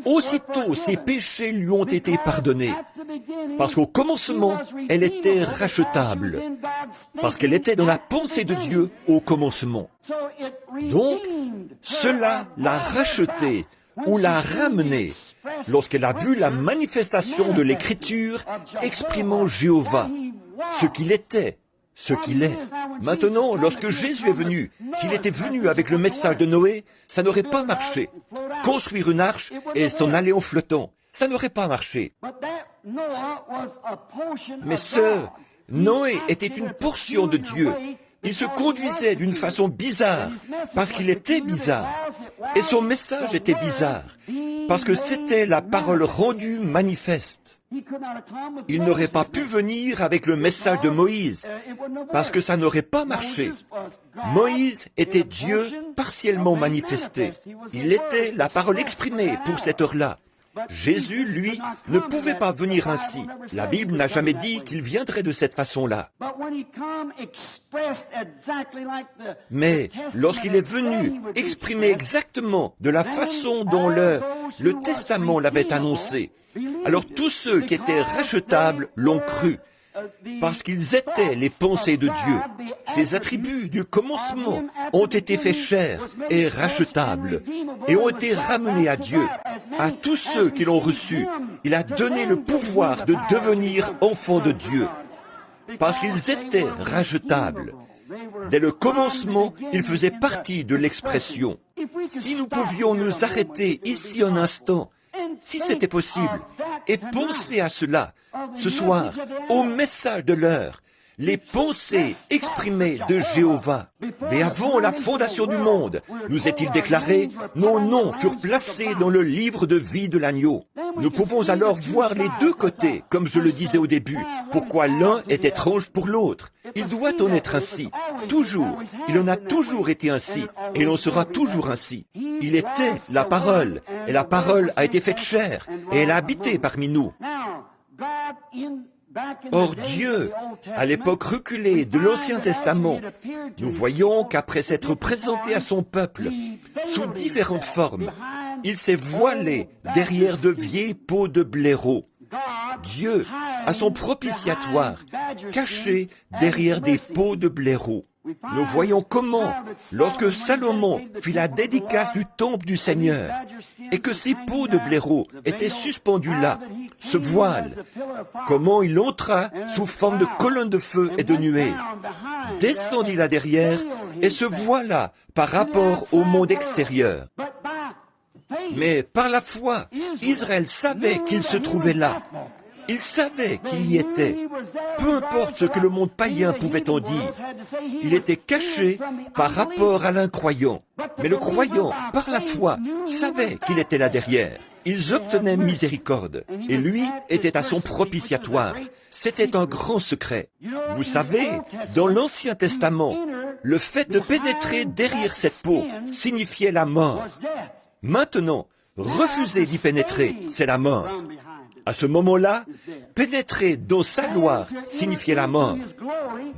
Aussitôt ses péchés lui ont été pardonnés, parce qu'au commencement, elle était rachetable, parce qu'elle était dans la pensée de Dieu au commencement. Donc, cela l'a rachetée ou l'a ramenée lorsqu'elle a vu la manifestation de l'Écriture exprimant Jéhovah, ce qu'il était, ce qu'il est. Maintenant, lorsque Jésus est venu, s'il était venu avec le message de Noé, ça n'aurait pas marché. Construire une arche et s'en aller en flottant, ça n'aurait pas marché. Mais Noé était une portion de Dieu. Il se conduisait d'une façon bizarre, parce qu'il était bizarre. Et son message était bizarre, parce que c'était la parole rendue manifeste. Il n'aurait pas pu venir avec le message de Moïse, parce que ça n'aurait pas marché. Moïse était Dieu partiellement manifesté. Il était la parole exprimée pour cette heure-là. Jésus, lui, ne pouvait pas venir ainsi. La Bible n'a jamais dit qu'il viendrait de cette façon-là. Mais lorsqu'il est venu exprimer exactement de la façon dont le Testament l'avait annoncé, alors tous ceux qui étaient rachetables l'ont cru, parce qu'ils étaient les pensées de Dieu. Ces attributs du commencement ont été faits chair et rachetables, et ont été ramenés à Dieu. À tous ceux qui l'ont reçu, il a donné le pouvoir de devenir enfants de Dieu, parce qu'ils étaient rachetables. Dès le commencement, ils faisaient partie de l'expression. Si nous pouvions nous arrêter ici un instant, si c'était possible, et penser à cela, ce soir, au message de l'heure, les pensées exprimées de Jéhovah. Mais avant la fondation du monde, nous est-il déclaré, nos noms furent placés dans le livre de vie de l'agneau. Nous pouvons alors voir les deux côtés, comme je le disais au début. Pourquoi l'un est étrange pour l'autre? Il doit en être ainsi. Toujours. Il en a toujours été ainsi. Et il en sera toujours ainsi. Il était la parole. Et la parole a été faite chair. Et elle a habité parmi nous. Or Dieu, à l'époque reculée de l'Ancien Testament, nous voyons qu'après s'être présenté à son peuple sous différentes formes, il s'est voilé derrière de vieilles peaux de blaireau. Dieu, à son propitiatoire, caché derrière des peaux de blaireau. Nous voyons comment, lorsque Salomon fit la dédicace du temple du Seigneur, et que ces peaux de blaireau étaient suspendues là, ce voile, comment il entra sous forme de colonne de feu et de nuée, descendit là derrière, et se voila par rapport au monde extérieur. Mais par la foi, Israël savait qu'il se trouvait là. Il savait qu'il y était. Peu importe ce que le monde païen pouvait en dire. Il était caché par rapport à l'incroyant. Mais le croyant, par la foi, savait qu'il était là derrière. Ils obtenaient miséricorde. Et lui était à son propitiatoire. C'était un grand secret. Vous savez, dans l'Ancien Testament, le fait de pénétrer derrière cette peau signifiait la mort. Maintenant, refuser d'y pénétrer, c'est la mort. À ce moment-là, pénétrer dans sa gloire signifiait la mort.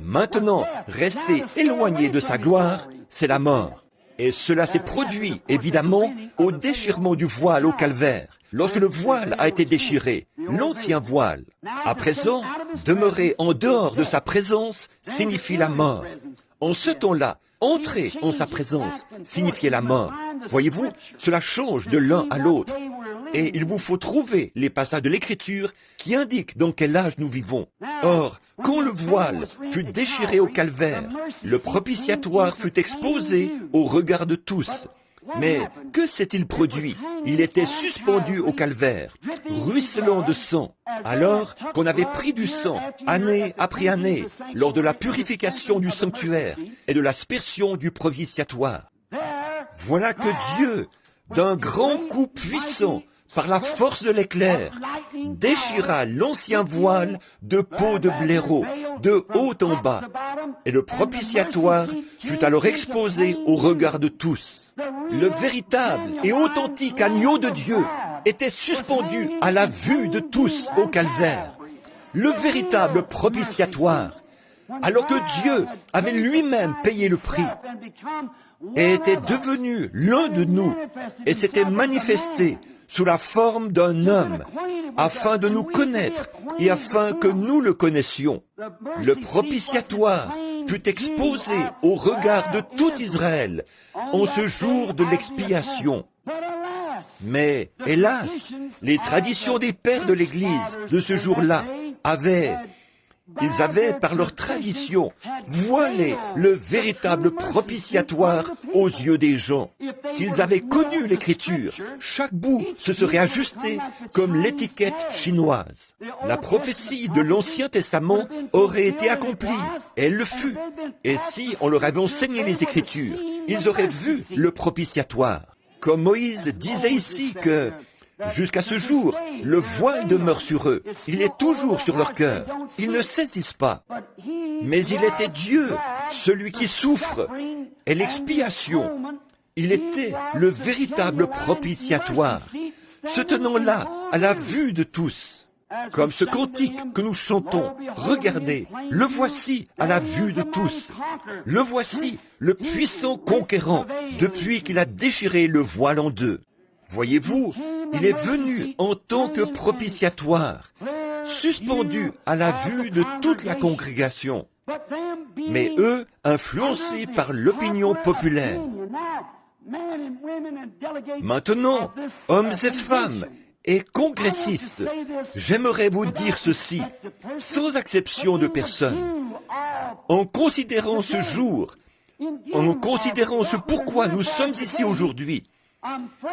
Maintenant, rester éloigné de sa gloire, c'est la mort. Et cela s'est produit, évidemment, au déchirement du voile au calvaire. Lorsque le voile a été déchiré, l'ancien voile, à présent, demeurer en dehors de sa présence signifie la mort. En ce temps-là, entrer en sa présence signifiait la mort. Voyez-vous, cela change de l'un à l'autre. Et il vous faut trouver les passages de l'Écriture qui indiquent dans quel âge nous vivons. Or, quand le voile fut déchiré au calvaire, le propitiatoire fut exposé au regard de tous. Mais que s'est-il produit? Il était suspendu au calvaire, ruisselant de sang, alors qu'on avait pris du sang, année après année, lors de la purification du sanctuaire et de l'aspersion du propitiatoire. Voilà que Dieu, d'un grand coup puissant, par la force de l'éclair, déchira l'ancien voile de peau de blaireau, de haut en bas, et le propitiatoire fut alors exposé au regard de tous. Le véritable et authentique agneau de Dieu était suspendu à la vue de tous au calvaire. Le véritable propitiatoire, alors que Dieu avait lui-même payé le prix, et était devenu l'un de nous, et s'était manifesté sous la forme d'un homme, afin de nous connaître et afin que nous le connaissions. Le propitiatoire fut exposé au regard de tout Israël en ce jour de l'expiation. Mais, hélas, les traditions des pères de l'Église de ce jour-là ils avaient, par leur tradition, voilé le véritable propitiatoire aux yeux des gens. S'ils avaient connu l'Écriture, chaque bout se serait ajusté comme l'étiquette chinoise. La prophétie de l'Ancien Testament aurait été accomplie, et elle le fut. Et si on leur avait enseigné les Écritures, ils auraient vu le propitiatoire. Comme Moïse disait ici que, jusqu'à ce jour, le voile demeure sur eux. Il est toujours sur leur cœur. Ils ne saisissent pas. Mais il était Dieu, celui qui souffre, et l'expiation. Il était le véritable propitiatoire, se tenant là, à la vue de tous. Comme ce cantique que nous chantons, regardez, le voici à la vue de tous. Le voici, le puissant conquérant, depuis qu'il a déchiré le voile en deux. Voyez-vous, il est venu en tant que propitiatoire, suspendu à la vue de toute la congrégation. Mais eux, influencés par l'opinion populaire. Maintenant, hommes et femmes et congressistes, j'aimerais vous dire ceci, sans exception de personne. En considérant ce jour, en considérant ce pourquoi nous sommes ici aujourd'hui,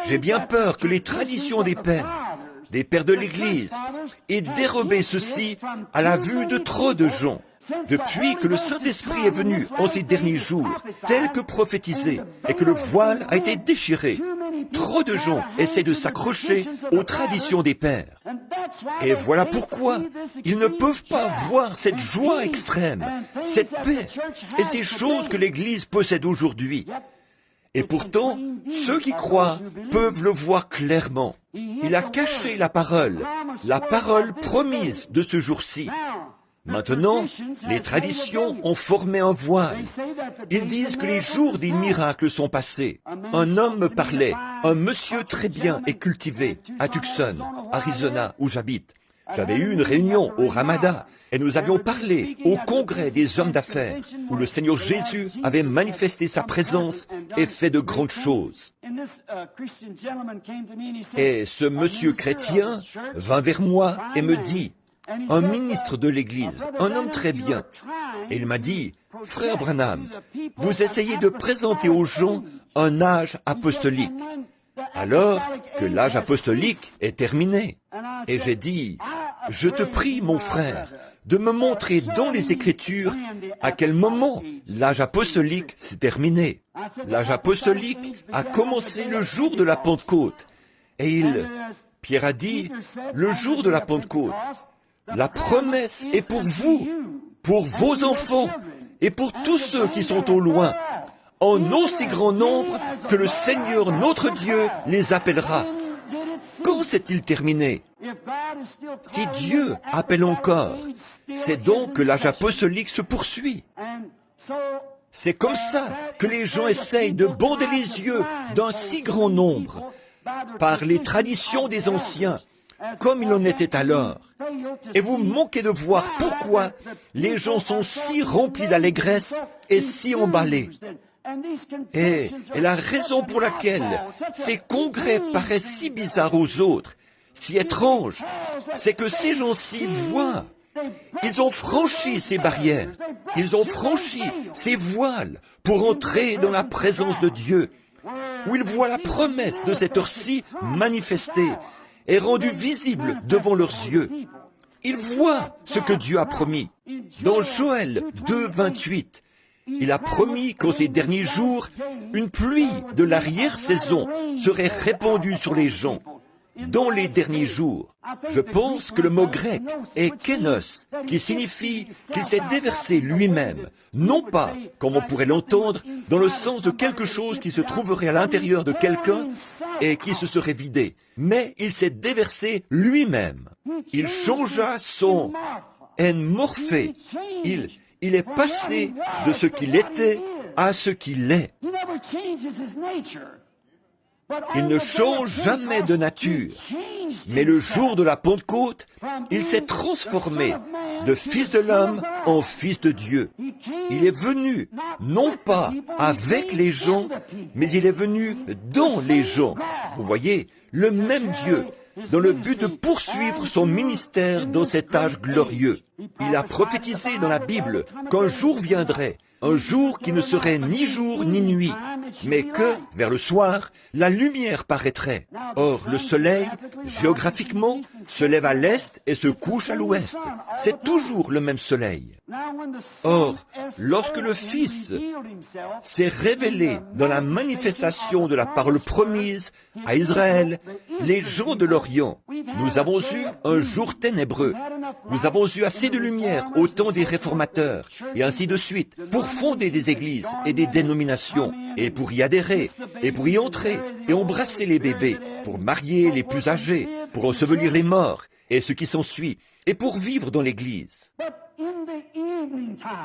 j'ai bien peur que les traditions des pères de l'Église, aient dérobé ceci à la vue de trop de gens. Depuis que le Saint-Esprit est venu en ces derniers jours, tel que prophétisé, et que le voile a été déchiré, trop de gens essaient de s'accrocher aux traditions des pères. Et voilà pourquoi ils ne peuvent pas voir cette joie extrême, cette paix et ces choses que l'Église possède aujourd'hui. Et pourtant, ceux qui croient peuvent le voir clairement. Il a caché la parole promise de ce jour-ci. Maintenant, les traditions ont formé un voile. Ils disent que les jours des miracles sont passés. Un homme me parlait, un monsieur très bien et cultivé, à Tucson, Arizona, où j'habite. J'avais eu une réunion au Ramada et nous avions parlé au congrès des hommes d'affaires où le Seigneur Jésus avait manifesté sa présence et fait de grandes choses. Et ce monsieur chrétien vint vers moi et me dit, un ministre de l'Église, un homme très bien, et il m'a dit, « Frère Branham, vous essayez de présenter aux gens un âge apostolique, alors que l'âge apostolique est terminé. » Et j'ai dit, « Je te prie, mon frère, de me montrer dans les Écritures à quel moment l'âge apostolique s'est terminé. L'âge apostolique a commencé le jour de la Pentecôte. » Et Pierre a dit, « Le jour de la Pentecôte, la promesse est pour vous, pour vos enfants et pour tous ceux qui sont au loin, en aussi grand nombre que le Seigneur notre Dieu les appellera. » Quand s'est-il terminé? Si Dieu appelle encore, c'est donc que l'âge apostolique se poursuit. C'est comme ça que les gens essayent de bander les yeux d'un si grand nombre, par les traditions des anciens, comme il en était alors. Et vous manquez de voir pourquoi les gens sont si remplis d'allégresse et si emballés. Et la raison pour laquelle ces congrès paraissent si bizarres aux autres, si étranges, c'est que ces gens-ci voient. Ils ont franchi ces barrières, ils ont franchi ces voiles pour entrer dans la présence de Dieu, où ils voient la promesse de cette heure-ci manifestée et rendue visible devant leurs yeux. Ils voient ce que Dieu a promis. Dans Joël 2, 28, il a promis qu'en ces derniers jours, une pluie de l'arrière-saison serait répandue sur les gens. Dans les derniers jours, je pense que le mot grec est kénos, qui signifie qu'il s'est déversé lui-même, non pas, comme on pourrait l'entendre, dans le sens de quelque chose qui se trouverait à l'intérieur de quelqu'un et qui se serait vidé, mais il s'est déversé lui-même. Il changea son morphé. Il est passé de ce qu'il était à ce qu'il est. Il ne change jamais de nature, mais le jour de la Pentecôte, il s'est transformé, de Fils de l'homme en Fils de Dieu. Il est venu, non pas avec les gens, mais il est venu dans les gens. Vous voyez, le même Dieu, dans le but de poursuivre son ministère dans cet âge glorieux. Il a prophétisé dans la Bible qu'un jour viendrait, un jour qui ne serait ni jour ni nuit, mais que, vers le soir, la lumière paraîtrait. Or, le soleil, géographiquement, se lève à l'est et se couche à l'ouest. C'est toujours le même soleil. Or, lorsque le Fils s'est révélé dans la manifestation de la parole promise à Israël, les gens de l'Orient, nous avons eu un jour ténébreux. Nous avons eu assez de lumière au temps des réformateurs, et ainsi de suite, pour fonder des églises et des dénominations, et pour y adhérer, et pour y entrer, et embrasser les bébés, pour marier les plus âgés, pour ensevelir les morts, et ce qui s'ensuit, et pour vivre dans l'église.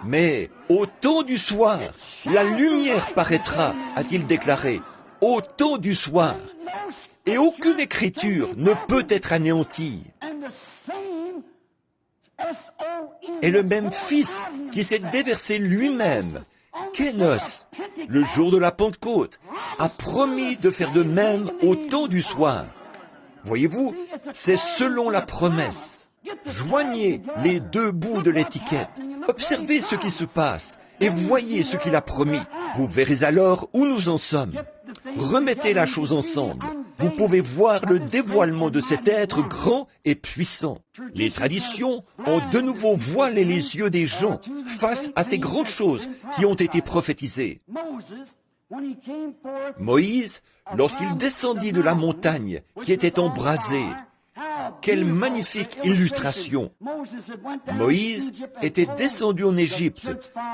Mais au temps du soir, la lumière paraîtra, a-t-il déclaré, au temps du soir, et aucune écriture ne peut être anéantie. Et le même Fils qui s'est déversé lui-même, Kénos, le jour de la Pentecôte, a promis de faire de même au temps du soir. Voyez-vous, c'est selon la promesse. Joignez les deux bouts de l'étiquette, observez ce qui se passe et voyez ce qu'il a promis. Vous verrez alors où nous en sommes. Remettez la chose ensemble. Vous pouvez voir le dévoilement de cet être grand et puissant. Les traditions ont de nouveau voilé les yeux des gens face à ces grandes choses qui ont été prophétisées. Moïse, lorsqu'il descendit de la montagne qui était embrasée, quelle magnifique illustration! Moïse était descendu en Égypte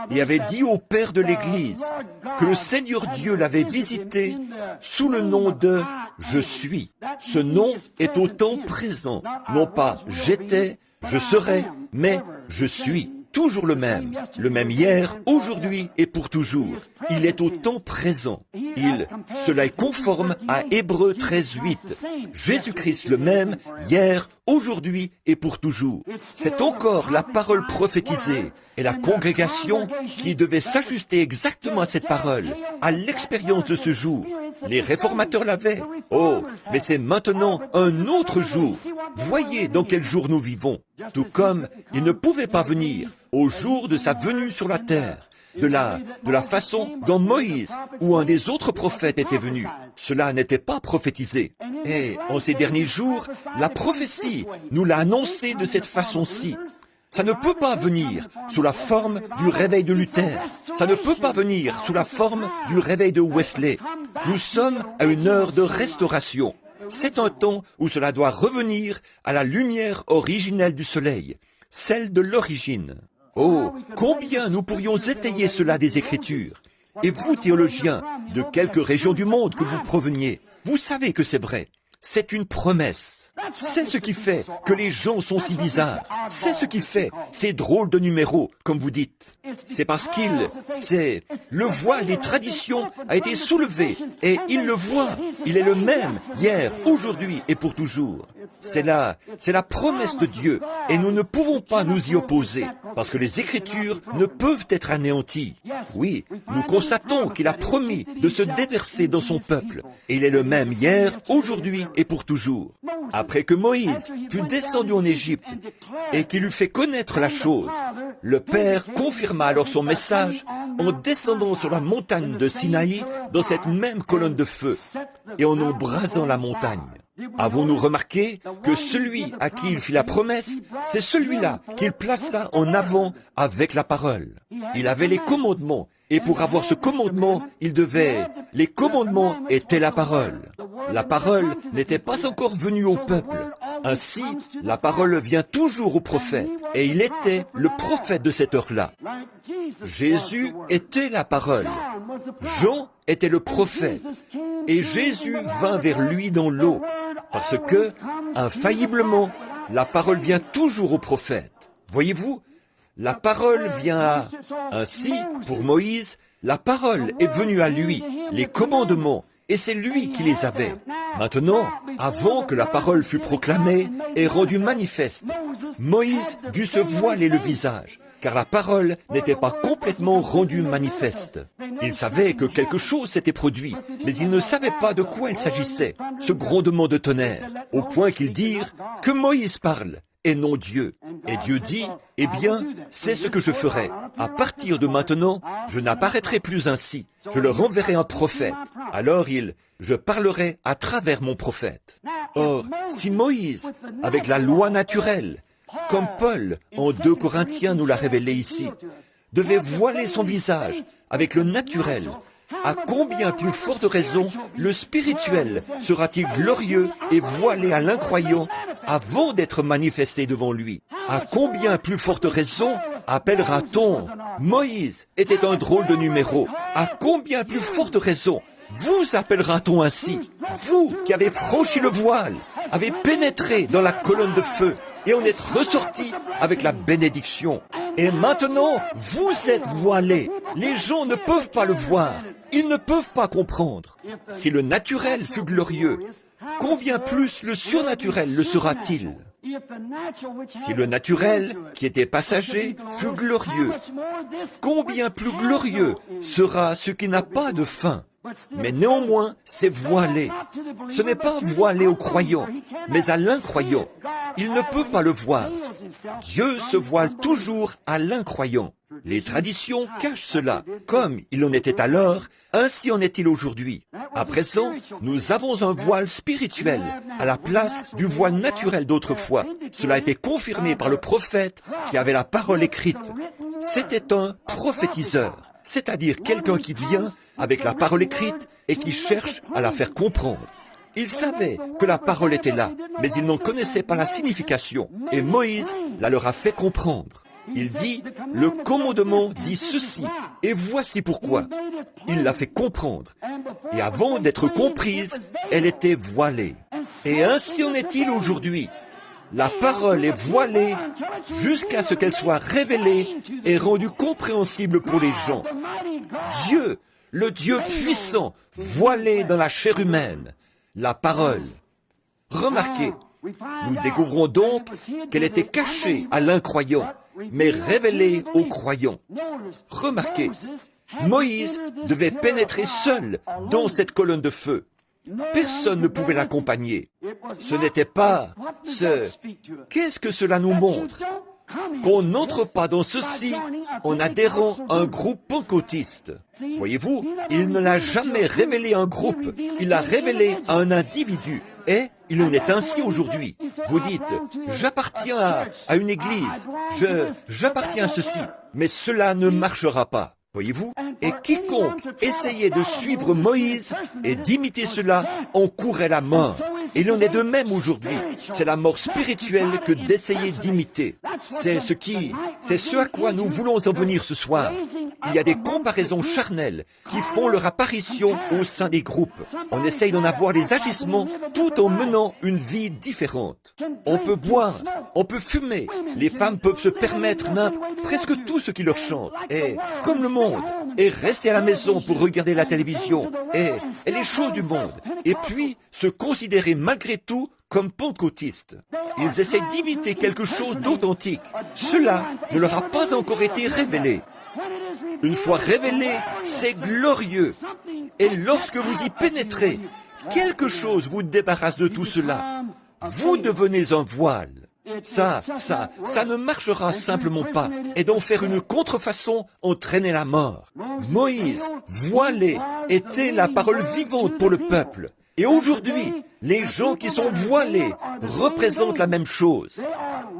et avait dit au père de l'Église que le Seigneur Dieu l'avait visité sous le nom de « Je suis ». Ce nom est au temps présent, non pas « j'étais »,« je serai », mais « je suis ». Toujours le même hier, aujourd'hui et pour toujours. Il est au temps présent. Cela est conforme à Hébreux 13:8. Jésus-Christ le même, hier, aujourd'hui et pour toujours. C'est encore la parole prophétisée et la congrégation qui devait s'ajuster exactement à cette parole, à l'expérience de ce jour. Les réformateurs l'avaient. Oh, mais c'est maintenant un autre jour. Voyez dans quel jour nous vivons. Tout comme il ne pouvait pas venir au jour de sa venue sur la terre, de la façon dont Moïse ou un des autres prophètes était venu. Cela n'était pas prophétisé. Et en ces derniers jours, la prophétie nous l'a annoncé de cette façon-ci. Ça ne peut pas venir sous la forme du réveil de Luther. Ça ne peut pas venir sous la forme du réveil de Wesley. Nous sommes à une heure de restauration. C'est un temps où cela doit revenir à la lumière originelle du soleil, celle de l'origine. Oh, combien nous pourrions étayer cela des Écritures. Et vous, théologiens, de quelque région du monde que vous proveniez, vous savez que c'est vrai. C'est une promesse. C'est ce qui fait que les gens sont si bizarres. C'est ce qui fait ces drôles de numéros, comme vous dites. C'est parce le voile des traditions a été soulevé et il le voit. Il est le même hier, aujourd'hui et pour toujours. C'est la promesse de Dieu et nous ne pouvons pas nous y opposer parce que les Écritures ne peuvent être anéanties. Oui, nous constatons qu'il a promis de se déverser dans son peuple et il est le même hier, aujourd'hui et pour toujours. Après que Moïse fut descendu en Égypte et qu'il eut fait connaître la chose, le Père confirma alors son message en descendant sur la montagne de Sinaï dans cette même colonne de feu et en embrasant la montagne. Avons-nous remarqué que celui à qui il fit la promesse, c'est celui-là qu'il plaça en avant avec la parole. Il avait les commandements, et pour avoir ce commandement, les commandements étaient la parole. La parole n'était pas encore venue au peuple. Ainsi, la parole vient toujours au prophète, et il était le prophète de cette heure-là. Jésus était la parole. Jean était le prophète, et Jésus vint vers lui dans l'eau, parce que, infailliblement, la parole vient toujours au prophète. Voyez-vous, la parole vient Ainsi, pour Moïse, la parole est venue à lui, les commandements, et c'est lui qui les avait. Maintenant, avant que la parole fût proclamée et rendue manifeste, Moïse dut se voiler le visage, car la parole n'était pas complètement rendue manifeste. Il savait que quelque chose s'était produit, mais il ne savait pas de quoi il s'agissait, ce grondement de tonnerre, au point qu'ils dirent que Moïse parle, et non Dieu. Et Dieu dit, eh bien, c'est ce que je ferai. À partir de maintenant, je n'apparaîtrai plus ainsi. Je leur enverrai un prophète. Alors je parlerai à travers mon prophète. Or, si Moïse, avec la loi naturelle, comme Paul, en 2 Corinthiens nous l'a révélé ici, devait voiler son visage avec le naturel, à combien plus forte raison le spirituel sera-t-il glorieux et voilé à l'incroyant avant d'être manifesté devant lui? À combien plus forte raison appellera-t-on? Moïse était un drôle de numéro. À combien plus forte raison vous appellera-t-on ainsi? Vous qui avez franchi le voile, avez pénétré dans la colonne de feu et en êtes ressorti avec la bénédiction. Et maintenant, vous êtes voilés. Les gens ne peuvent pas le voir. Ils ne peuvent pas comprendre. Si le naturel fut glorieux, combien plus le surnaturel le sera-t-il? Si le naturel, qui était passager, fut glorieux, combien plus glorieux sera ce qui n'a pas de fin? Mais néanmoins, c'est voilé. Ce n'est pas voilé aux croyants, mais à l'incroyant. Il ne peut pas le voir. Dieu se voile toujours à l'incroyant. Les traditions cachent cela. Comme il en était alors, ainsi en est-il aujourd'hui. À présent, nous avons un voile spirituel à la place du voile naturel d'autrefois. Cela a été confirmé par le prophète qui avait la parole écrite. C'était un prophétiseur, c'est-à-dire quelqu'un qui vient avec la parole écrite et qui cherche à la faire comprendre. Ils savaient que la parole était là, mais ils n'en connaissaient pas la signification. Et Moïse la leur a fait comprendre. Il dit, le commandement dit ceci, et voici pourquoi. Il l'a fait comprendre. Et avant d'être comprise, elle était voilée. Et ainsi en est-il aujourd'hui. La parole est voilée jusqu'à ce qu'elle soit révélée et rendue compréhensible pour les gens. Dieu, le Dieu puissant, voilé dans la chair humaine, la parole. Remarquez, nous découvrons donc qu'elle était cachée à l'incroyant, mais révélée aux croyants. Remarquez, Moïse devait pénétrer seul dans cette colonne de feu. Personne ne pouvait l'accompagner. Ce n'était pas ce... Qu'est-ce que cela nous montre? Qu'on n'entre pas dans ceci en adhérant à un groupe pentecôtiste. Voyez-vous, il ne l'a jamais révélé à un groupe, il l'a révélé à un individu. Et il en est ainsi aujourd'hui. Vous dites, j'appartiens à une église, j'appartiens à ceci, mais cela ne marchera pas. Voyez-vous? Et quiconque essayait de suivre Moïse et d'imiter cela encourait la mort. Et il en est de même aujourd'hui. C'est la mort spirituelle que d'essayer d'imiter. C'est ce à quoi nous voulons en venir ce soir. Il y a des comparaisons charnelles qui font leur apparition au sein des groupes. On essaye d'en avoir les agissements tout en menant une vie différente. On peut boire, on peut fumer. Les femmes peuvent se permettre presque tout ce qui leur chante. Et comme le monde, et rester à la maison pour regarder la télévision et les choses du monde, et puis se considérer malgré tout comme pentecôtistes. Ils essaient d'imiter quelque chose d'authentique. Cela ne leur a pas encore été révélé. Une fois révélé, c'est glorieux. Et lorsque vous y pénétrez, quelque chose vous débarrasse de tout cela. Vous devenez un voile. Ça ne marchera simplement pas. Et d'en faire une contrefaçon entraînait la mort. Moïse, voilé, était la parole vivante pour le peuple. Et aujourd'hui, les gens qui sont voilés représentent la même chose.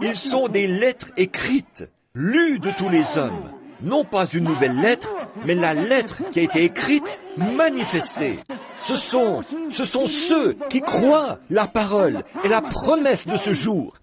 Ils sont des lettres écrites, lues de tous les hommes. Non pas une nouvelle lettre, mais la lettre qui a été écrite, manifestée. Ce sont ceux qui croient la parole et la promesse de ce jour,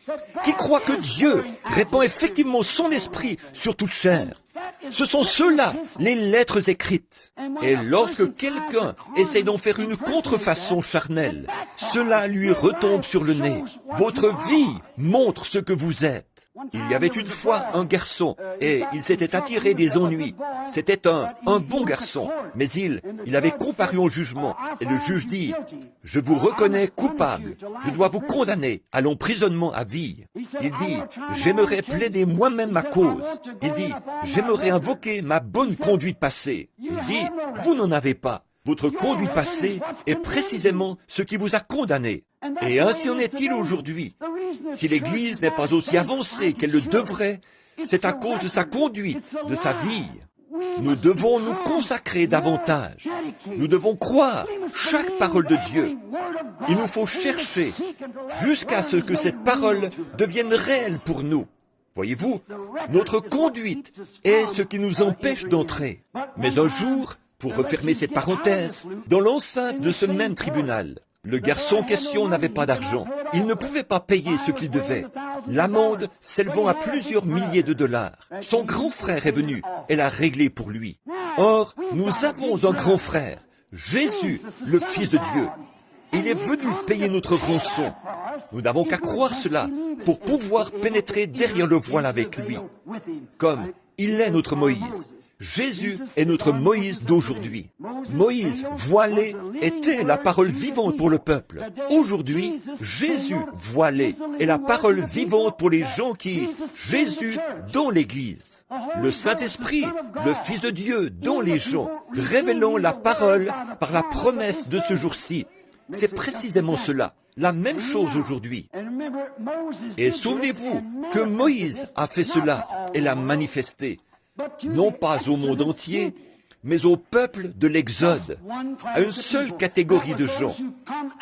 qui croient que Dieu répand effectivement son esprit sur toute chair. Ce sont ceux-là, les lettres écrites. Et lorsque quelqu'un essaie d'en faire une contrefaçon charnelle, cela lui retombe sur le nez. Votre vie montre ce que vous êtes. Il y avait une fois un garçon et il s'était attiré des ennuis. C'était un bon garçon, mais il avait comparu au jugement et le juge dit « Je vous reconnais coupable, je dois vous condamner à l'emprisonnement à vie. » Il dit « J'aimerais plaider moi-même ma cause. » Il dit « J'aimerais invoquer ma bonne conduite passée. » Il dit « Vous n'en avez pas. Votre conduite passée est précisément ce qui vous a condamné. » Et ainsi en est-il aujourd'hui. Si l'Église n'est pas aussi avancée qu'elle le devrait, c'est à cause de sa conduite, de sa vie. Nous devons nous consacrer davantage. Nous devons croire chaque parole de Dieu. Il nous faut chercher jusqu'à ce que cette parole devienne réelle pour nous. Voyez-vous, notre conduite est ce qui nous empêche d'entrer. Mais un jour, pour refermer cette parenthèse, dans l'enceinte de ce même tribunal, le garçon en question n'avait pas d'argent. Il ne pouvait pas payer ce qu'il devait. L'amende s'élevant à plusieurs milliers de dollars. Son grand frère est venu et l'a réglé pour lui. Or, nous avons un grand frère, Jésus, le Fils de Dieu. Il est venu payer notre rançon. Nous n'avons qu'à croire cela pour pouvoir pénétrer derrière le voile avec lui. Comme il est notre Moïse. Jésus est notre Moïse d'aujourd'hui. Moïse, voilé, était la parole vivante pour le peuple. Aujourd'hui, Jésus, voilé, est la parole vivante pour les gens Jésus, dans l'Église. Le Saint-Esprit, le Fils de Dieu, dans les gens, révélant la parole par la promesse de ce jour-ci. C'est précisément cela, la même chose aujourd'hui. Et souvenez-vous que Moïse a fait cela et l'a manifesté. Non pas au monde entier, mais au peuple de l'Exode, à une seule catégorie de gens,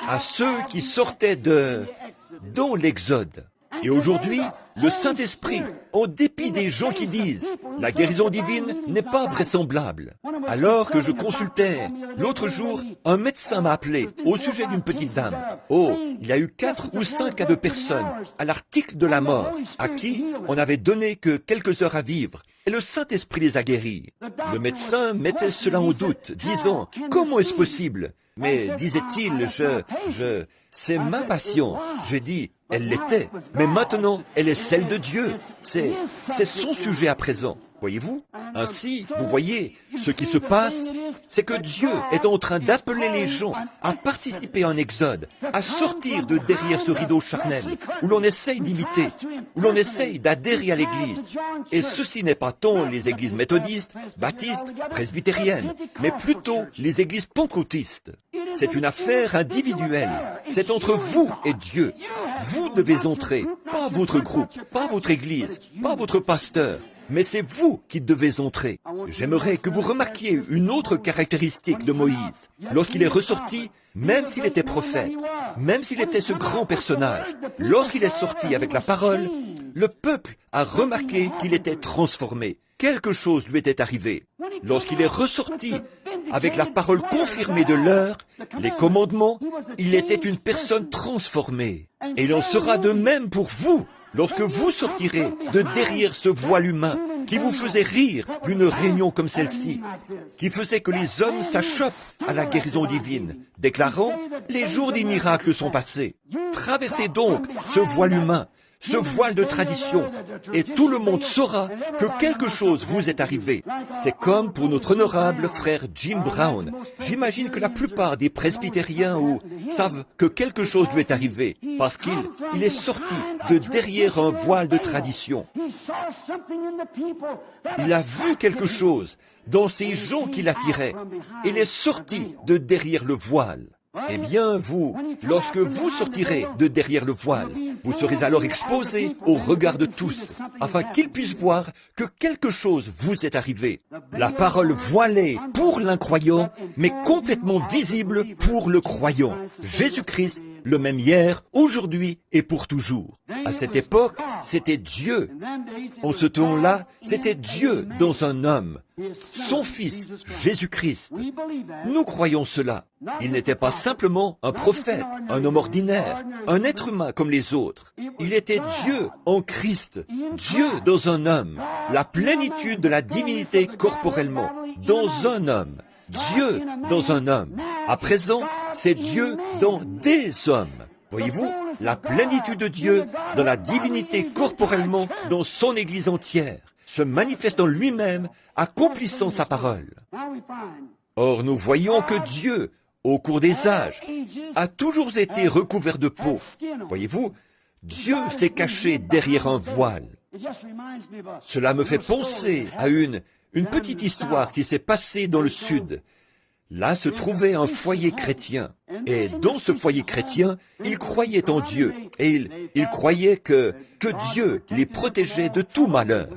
à ceux qui sortaient dans l'Exode. Et aujourd'hui, le Saint-Esprit, en dépit des gens qui disent « la guérison divine n'est pas vraisemblable », alors que je consultais l'autre jour, un médecin m'a appelé au sujet d'une petite dame. Oh, il y a eu 4 ou 5 cas de personnes à l'article de la mort, à qui on n'avait donné que quelques heures à vivre, et le Saint-Esprit les a guéris. Le médecin mettait cela en doute, disant « comment est-ce possible ?» Mais, disait-il, c'est ma passion. J'ai dit, elle l'était, mais maintenant, elle est celle de Dieu. C'est son sujet à présent. Voyez-vous? Ainsi, vous voyez, ce qui se passe, c'est que Dieu est en train d'appeler les gens à participer à un exode, à sortir de derrière ce rideau charnel, où l'on essaye d'imiter, où l'on essaye d'adhérer à l'Église. Et ceci n'est pas tant les églises méthodistes, baptistes, presbytériennes, mais plutôt les églises pentecôtistes. C'est une affaire individuelle. C'est entre vous et Dieu. Vous devez entrer, pas votre groupe, pas votre église, pas votre pasteur. Mais c'est vous qui devez entrer. J'aimerais que vous remarquiez une autre caractéristique de Moïse. Lorsqu'il est ressorti, même s'il était prophète, même s'il était ce grand personnage, lorsqu'il est sorti avec la parole, le peuple a remarqué qu'il était transformé. Quelque chose lui était arrivé. Lorsqu'il est ressorti avec la parole confirmée de l'heure, les commandements, il était une personne transformée. Et il en sera de même pour vous. Lorsque vous sortirez de derrière ce voile humain qui vous faisait rire d'une réunion comme celle-ci, qui faisait que les hommes s'achoppent à la guérison divine, déclarant « les jours des miracles sont passés ». Traversez donc ce voile humain, ce voile de tradition, et tout le monde saura que quelque chose vous est arrivé. C'est comme pour notre honorable frère Jim Brown. J'imagine que la plupart des presbytériens savent que quelque chose lui est arrivé, parce qu'il est sorti de derrière un voile de tradition. Il a vu quelque chose dans ces gens qui l'attiraient. Il est sorti de derrière le voile. Eh bien, vous, lorsque vous sortirez de derrière le voile, vous serez alors exposé au regard de tous, afin qu'ils puissent voir que quelque chose vous est arrivé. La parole voilée pour l'incroyant, mais complètement visible pour le croyant. Jésus-Christ, le même hier, aujourd'hui et pour toujours. À cette époque, c'était Dieu. En ce temps-là, c'était Dieu dans un homme. Son Fils, Jésus-Christ. Nous croyons cela. Il n'était pas simplement un prophète, un homme ordinaire, un être humain comme les autres. Il était Dieu en Christ, Dieu dans un homme, la plénitude de la divinité corporellement, dans un homme, Dieu dans un homme. À présent, c'est Dieu dans des hommes. Voyez-vous, la plénitude de Dieu dans la divinité corporellement dans son Église entière, se manifeste en lui-même, accomplissant sa parole. Or, nous voyons que Dieu, au cours des âges, a toujours été recouvert de peau. Voyez-vous, Dieu s'est caché derrière un voile. Cela me fait penser à une petite histoire qui s'est passée dans le Sud. Là se trouvait un foyer chrétien, et dans ce foyer chrétien, ils croyaient en Dieu, et ils croyaient que Dieu les protégeait de tout malheur.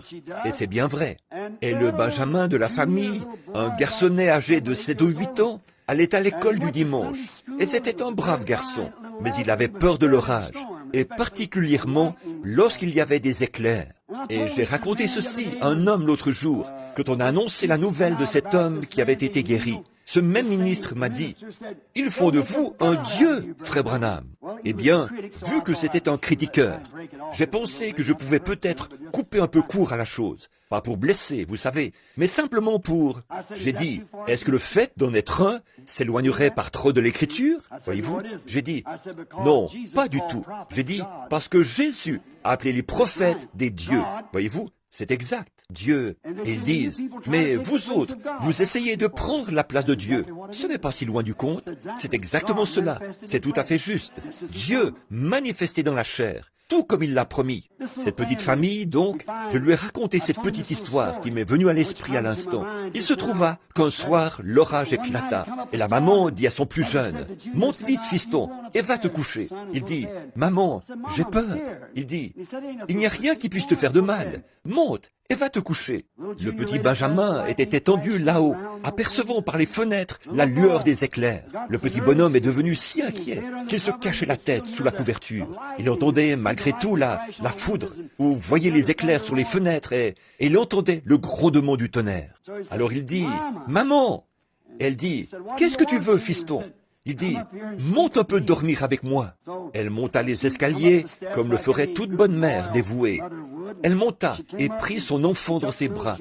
Et c'est bien vrai. Et le Benjamin de la famille, un garçonnet âgé de 7 ou 8 ans, allait à l'école du dimanche, et c'était un brave garçon, mais il avait peur de l'orage, et particulièrement lorsqu'il y avait des éclairs. Et j'ai raconté ceci à un homme l'autre jour, quand on a annoncé la nouvelle de cet homme qui avait été guéri. Ce même ministre m'a dit, « Ils font de vous un Dieu, frère Branham. » Eh bien, vu que c'était un critiqueur, j'ai pensé que je pouvais peut-être couper un peu court à la chose. Pas pour blesser, vous savez, mais simplement pour... J'ai dit, est-ce que le fait d'en être un s'éloignerait par trop de l'écriture? Voyez-vous? J'ai dit, non, pas du tout. J'ai dit, parce que Jésus a appelé les prophètes des dieux. Voyez-vous? C'est exact. Dieu. Et ils disent, mais vous autres, vous essayez de prendre la place de Dieu. Ce n'est pas si loin du compte. C'est exactement cela. C'est tout à fait juste. Dieu manifesté dans la chair, tout comme il l'a promis. Cette petite famille, donc, je lui ai raconté cette petite histoire qui m'est venue à l'esprit à l'instant. Il se trouva qu'un soir, l'orage éclata, et la maman dit à son plus jeune, « Monte vite, fiston, et va te coucher. » Il dit, « Maman, j'ai peur. » Il dit, « Il n'y a rien qui puisse te faire de mal. Monte et va te coucher. » Le petit Benjamin était étendu là-haut, apercevant par les fenêtres la lueur des éclairs. Le petit bonhomme est devenu si inquiet qu'il se cachait la tête sous la couverture. Il entendait malgré tout la foudre, ou voyait les éclairs sur les fenêtres, et il entendait le grondement du tonnerre. Alors il dit, « Maman !» Elle dit, « Qu'est-ce que tu veux, fiston ?» Il dit, « Monte un peu dormir avec moi. » Elle monta les escaliers comme le ferait toute bonne mère dévouée. Elle monta et prit son enfant dans ses bras.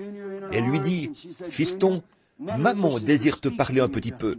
Elle lui dit, « Fiston, maman désire te parler un petit peu. »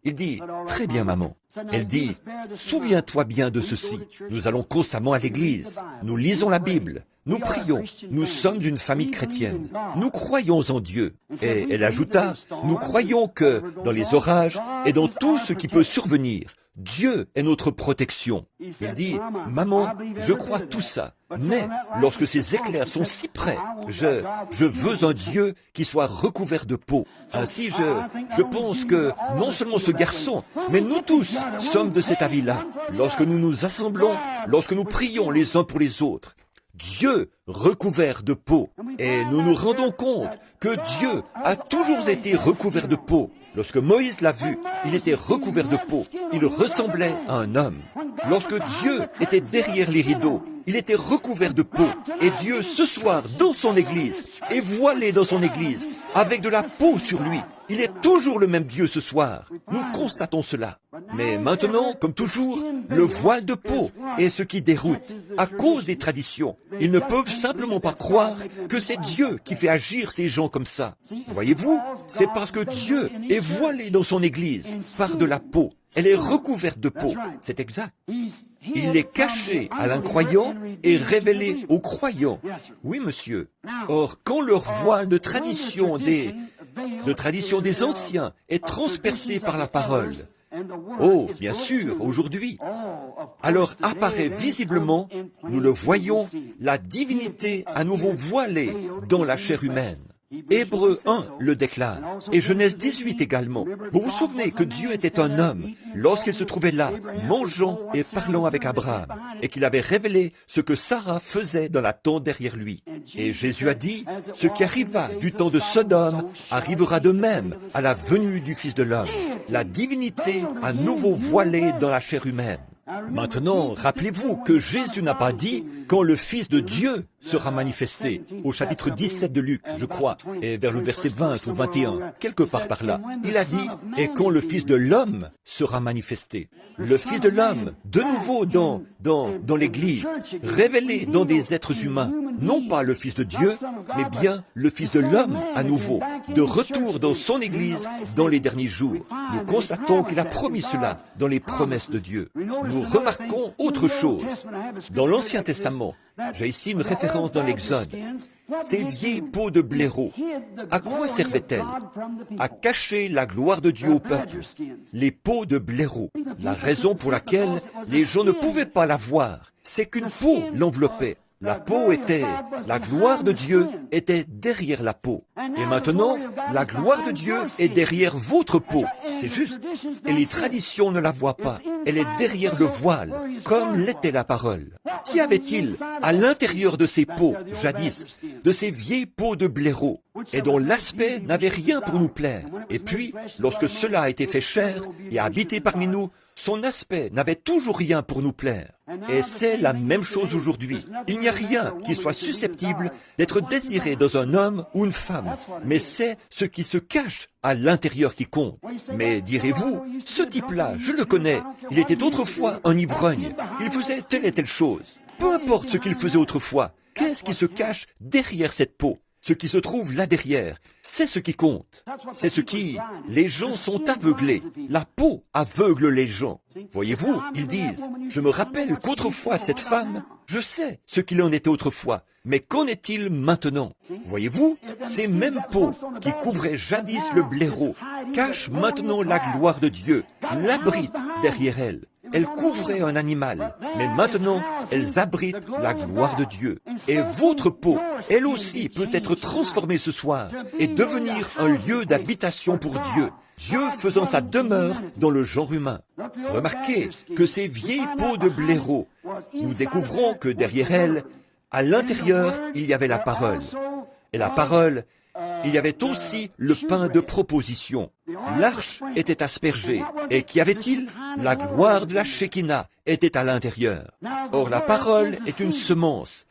Il dit, « Très bien, maman. » Elle dit, « Souviens-toi bien de ceci. Nous allons constamment à l'église. Nous lisons la Bible. Nous prions. Nous sommes d'une famille chrétienne. Nous croyons en Dieu. » Et elle ajouta, « Nous croyons que dans les orages et dans tout ce qui peut survenir, Dieu est notre protection. » Il dit, « Maman, je crois tout ça. Mais lorsque ces éclairs sont si près, je veux un Dieu qui soit recouvert de peau. Ainsi, je pense que non seulement ce garçon, mais nous tous sommes de cet avis-là. Lorsque nous nous assemblons, lorsque nous prions les uns pour les autres, Dieu recouvert de peau. Et nous nous rendons compte que Dieu a toujours été recouvert de peau. Lorsque Moïse l'a vu, il était recouvert de peau. Il ressemblait à un homme. Lorsque Dieu était derrière les rideaux, il était recouvert de peau. Et Dieu, ce soir, dans son Église, est voilé dans son Église, avec de la peau sur lui. Il est toujours le même Dieu ce soir. Nous constatons cela. Mais maintenant, comme toujours, le voile de peau est ce qui déroute, à cause des traditions. Ils ne peuvent simplement pas croire que c'est Dieu qui fait agir ces gens comme ça. Voyez-vous, c'est parce que Dieu est voilé dans son Église par de la peau. Elle est recouverte de peau. C'est exact. Il est caché à l'incroyant et révélé aux croyants. Oui, monsieur. Or, quand leur voile de tradition des anciens est transpercé par la parole, oh, bien sûr, aujourd'hui, alors apparaît visiblement, nous le voyons, la divinité à nouveau voilée dans la chair humaine. Hébreux 1 le déclare, et Genèse 18 également. Vous vous souvenez que Dieu était un homme lorsqu'il se trouvait là, mangeant et parlant avec Abraham, et qu'il avait révélé ce que Sarah faisait dans la tente derrière lui. Et Jésus a dit, ce qui arriva du temps de Sodome arrivera de même à la venue du Fils de l'homme. La divinité à nouveau voilée dans la chair humaine. Maintenant, rappelez-vous que Jésus n'a pas dit quand le Fils de Dieu sera manifesté. Au chapitre 17 de Luc, je crois, et vers le verset 20 ou 21, quelque part par là. Il a dit, « Et quand le Fils de l'homme sera manifesté ». Le Fils de l'homme, de nouveau dans l'Église, révélé dans des êtres humains. Non pas le Fils de Dieu, mais bien le Fils de l'homme à nouveau, de retour dans son Église dans les derniers jours. Nous constatons qu'il a promis cela dans les promesses de Dieu. Nous remarquons autre chose. Dans l'Ancien Testament, j'ai ici une référence dans l'Exode. Ces vieilles peaux de blaireau, à quoi servaient-elles? À cacher la gloire de Dieu au peuple. Les peaux de blaireau. La raison pour laquelle les gens ne pouvaient pas la voir, c'est qu'une peau l'enveloppait. La peau était, la gloire de Dieu était derrière la peau. Et maintenant, la gloire de Dieu est derrière votre peau. C'est juste. Et les traditions ne la voient pas. Elle est derrière le voile, comme l'était la parole. Qu'y avait-il à l'intérieur de ces peaux, jadis, de ces vieilles peaux de blaireau, et dont l'aspect n'avait rien pour nous plaire? Et puis, lorsque cela a été fait chair et a habité parmi nous, son aspect n'avait toujours rien pour nous plaire. Et c'est la même chose aujourd'hui. Il n'y a rien qui soit susceptible d'être désiré dans un homme ou une femme, mais c'est ce qui se cache à l'intérieur qui compte. Mais direz-vous, ce type-là, je le connais, il était autrefois un ivrogne, il faisait telle et telle chose. Peu importe ce qu'il faisait autrefois, qu'est-ce qui se cache derrière cette peau? Ce qui se trouve là derrière, c'est ce qui compte. C'est ce qui... Les gens sont aveuglés. La peau aveugle les gens. Voyez-vous, ils disent, je me rappelle qu'autrefois cette femme, je sais ce qu'il en était autrefois, mais qu'en est-il maintenant? Voyez-vous, ces mêmes peaux qui couvraient jadis le blaireau cachent maintenant la gloire de Dieu, l'abritent derrière elle. Elles couvraient un animal, mais maintenant, elles abritent la gloire de Dieu. Et votre peau, elle aussi, peut être transformée ce soir et devenir un lieu d'habitation pour Dieu. Dieu faisant sa demeure dans le genre humain. Remarquez que ces vieilles peaux de blaireau, nous découvrons que derrière elles, à l'intérieur, il y avait la parole. Et la parole, il y avait aussi le pain de proposition. L'arche était aspergée. Et qu'y avait-il? La gloire de la Shekinah était à l'intérieur. Or, la parole est une semence.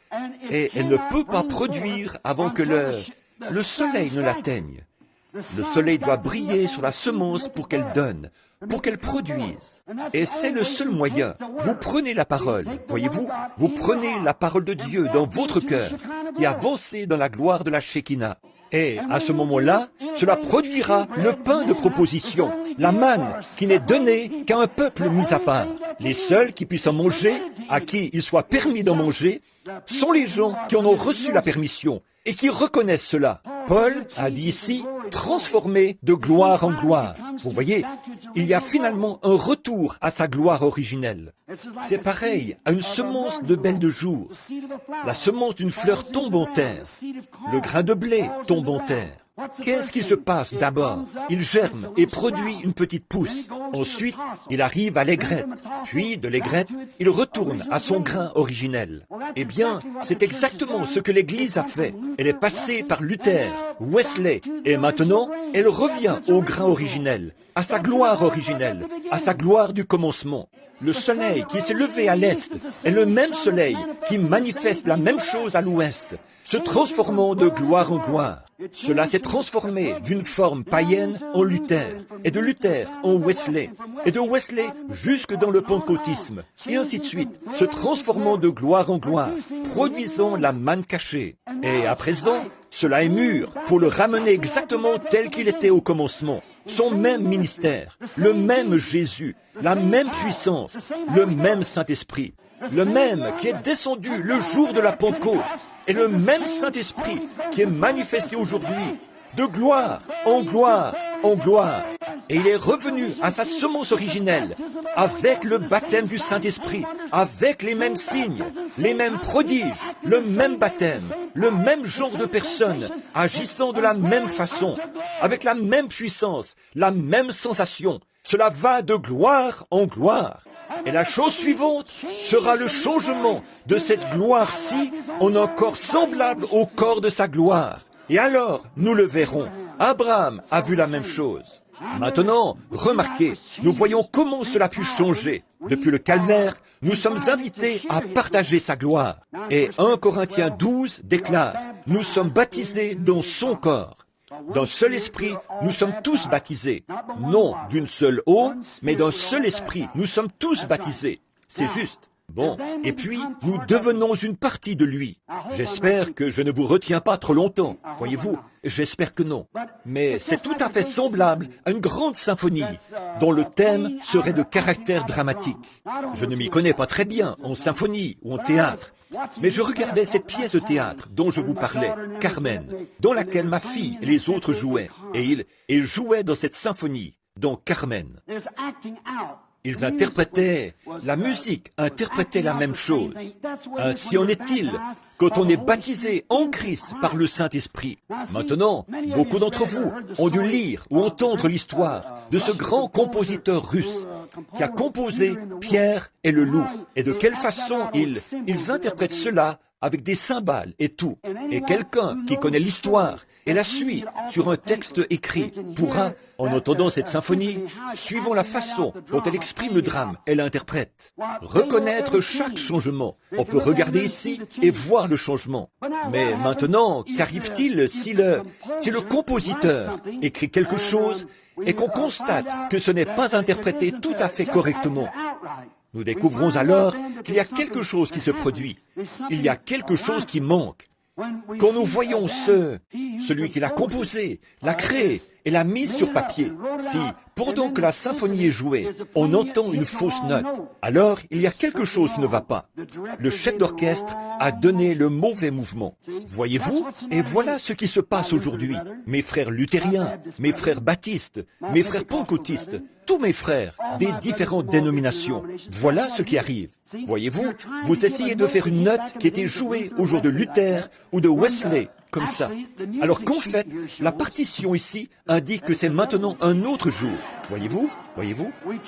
Et elle ne peut pas produire avant que le soleil ne l'atteigne. Le soleil doit briller sur la semence pour qu'elle donne, pour qu'elle produise. Et c'est le seul moyen. Vous prenez la parole, voyez-vous, vous prenez la parole de Dieu dans votre cœur et avancez dans la gloire de la Shekinah. Et à ce moment-là, cela produira le pain de proposition, la manne qui n'est donnée qu'à un peuple mis à part. Les seuls qui puissent en manger, à qui il soit permis d'en manger, sont les gens qui en ont reçu la permission et qui reconnaissent cela. Paul a dit ici, transformé de gloire en gloire. Vous voyez, il y a finalement un retour à sa gloire originelle. C'est pareil à une semence de belle de jour. La semence d'une fleur tombe en terre. Le grain de blé tombe en terre. Qu'est-ce qui se passe d'abord? Il germe et produit une petite pousse. Ensuite, il arrive à l'aigrette. Puis, de l'aigrette, il retourne à son grain originel. Eh bien, c'est exactement ce que l'Église a fait. Elle est passée par Luther, Wesley, et maintenant, elle revient au grain originel, à sa gloire originelle, à sa gloire du commencement. Le soleil qui s'est levé à l'est est le même soleil qui manifeste la même chose à l'ouest, se transformant de gloire en gloire. Cela s'est transformé d'une forme païenne en Luther, et de Luther en Wesley, et de Wesley jusque dans le pentecôtisme, et ainsi de suite, se transformant de gloire en gloire, produisant la manne cachée. Et à présent, cela est mûr pour le ramener exactement tel qu'il était au commencement. Son même ministère, le même Jésus, la même puissance, le même Saint-Esprit, le même qui est descendu le jour de la Pentecôte, et le même Saint-Esprit qui est manifesté aujourd'hui, de gloire en gloire en gloire. Et il est revenu à sa semence originelle, avec le baptême du Saint-Esprit, avec les mêmes signes, les mêmes prodiges, le même baptême, le même genre de personnes, agissant de la même façon, avec la même puissance, la même sensation. Cela va de gloire en gloire. Et la chose suivante sera le changement de cette gloire-ci en un corps semblable au corps de sa gloire. Et alors, nous le verrons. Abraham a vu la même chose. Maintenant, remarquez, nous voyons comment cela fut changé. Depuis le calvaire, Nous sommes invités à partager sa gloire. Et 1 Corinthiens 12 déclare, nous sommes baptisés dans son corps. D'un seul esprit, nous sommes tous baptisés. Non d'une seule eau, mais d'un seul esprit, nous sommes tous baptisés. C'est juste. Bon, et puis, nous devenons une partie de lui. J'espère que je ne vous retiens pas trop longtemps, voyez-vous, j'espère que non. Mais c'est tout à fait semblable à une grande symphonie, dont le thème serait de caractère dramatique. Je ne m'y connais pas très bien en symphonie ou en théâtre, mais je regardais cette pièce de théâtre dont je vous parlais, Carmen, dans laquelle ma fille et les autres jouaient, et ils jouaient dans cette symphonie, dans Carmen. Ils interprétaient, la musique interprétait la même chose. Ainsi en est-il quand on est baptisé en Christ par le Saint-Esprit. Maintenant, beaucoup d'entre vous ont dû lire ou entendre l'histoire de ce grand compositeur russe qui a composé Pierre et le loup. Et de quelle façon ils interprètent cela avec des cymbales et tout. Et quelqu'un qui connaît l'histoire et la suit sur un texte écrit pourra, en entendant cette symphonie, suivant la façon dont elle exprime le drame et l'interprète, reconnaître chaque changement. On peut regarder ici et voir le changement. Mais maintenant, qu'arrive-t-il si le compositeur écrit quelque chose et qu'on constate que ce n'est pas interprété tout à fait correctement? Nous découvrons alors qu'il y a quelque chose qui se produit. Il y a quelque chose qui manque. Quand nous voyons celui qui l'a composé, l'a créé et l'a mis sur papier, si, pendant que la symphonie est jouée, on entend une fausse note, alors il y a quelque chose qui ne va pas. Le chef d'orchestre a donné le mauvais mouvement. Voyez-vous? Et voilà ce qui se passe aujourd'hui. Mes frères luthériens, mes frères baptistes, mes frères pentecôtistes, tous mes frères des différentes dénominations. Voilà ce qui arrive. Voyez-vous, vous essayez de faire une note qui était jouée au jour de Luther ou de Wesley, comme ça. Alors qu'en fait, la partition ici indique que c'est maintenant un autre jour. Voyez-vous?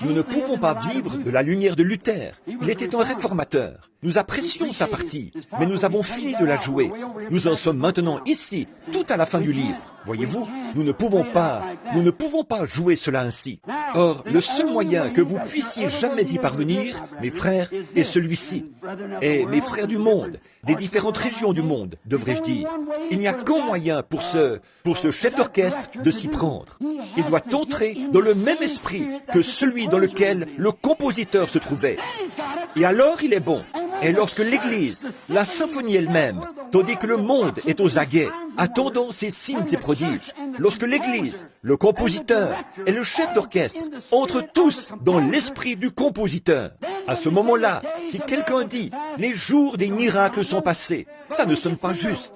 Nous ne pouvons pas vivre de la lumière de Luther. Il était un réformateur. Nous apprécions sa partie, mais nous avons fini de la jouer. Nous en sommes maintenant ici, tout à la fin du livre. Voyez-vous, nous ne pouvons pas jouer cela ainsi. Or, le seul moyen que vous puissiez jamais y parvenir, mes frères, est celui-ci. Et mes frères du monde, des différentes régions du monde, devrais-je dire. Il n'y a qu'un moyen pour ce chef d'orchestre de s'y prendre. Il doit entrer dans le même esprit que celui dans lequel le compositeur se trouvait. Et alors il est bon. Et lorsque l'Église, la symphonie elle-même, tandis que le monde est aux aguets, attendant ces signes et prodiges, lorsque l'Église, le compositeur et le chef d'orchestre entrent tous dans l'esprit du compositeur, à ce moment-là, si quelqu'un dit « les jours des miracles sont passés », ça ne sonne pas juste.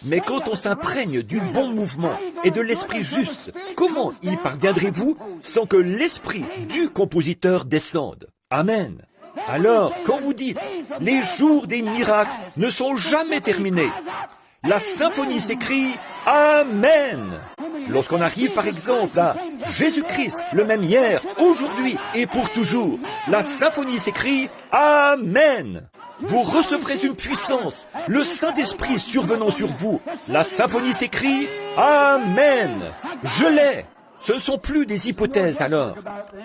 Mais quand on s'imprègne du bon mouvement et de l'esprit juste, comment y parviendrez-vous sans que l'esprit du compositeur descende? Amen. Alors, quand vous dites « les jours des miracles ne sont jamais terminés », la symphonie s'écrit « Amen ». Lorsqu'on arrive par exemple à « Jésus-Christ, le même hier, aujourd'hui et pour toujours », la symphonie s'écrit « Amen ». Vous recevrez une puissance, le Saint-Esprit survenant sur vous. La symphonie s'écrit « Amen ». Je l'ai. Ce ne sont plus des hypothèses alors.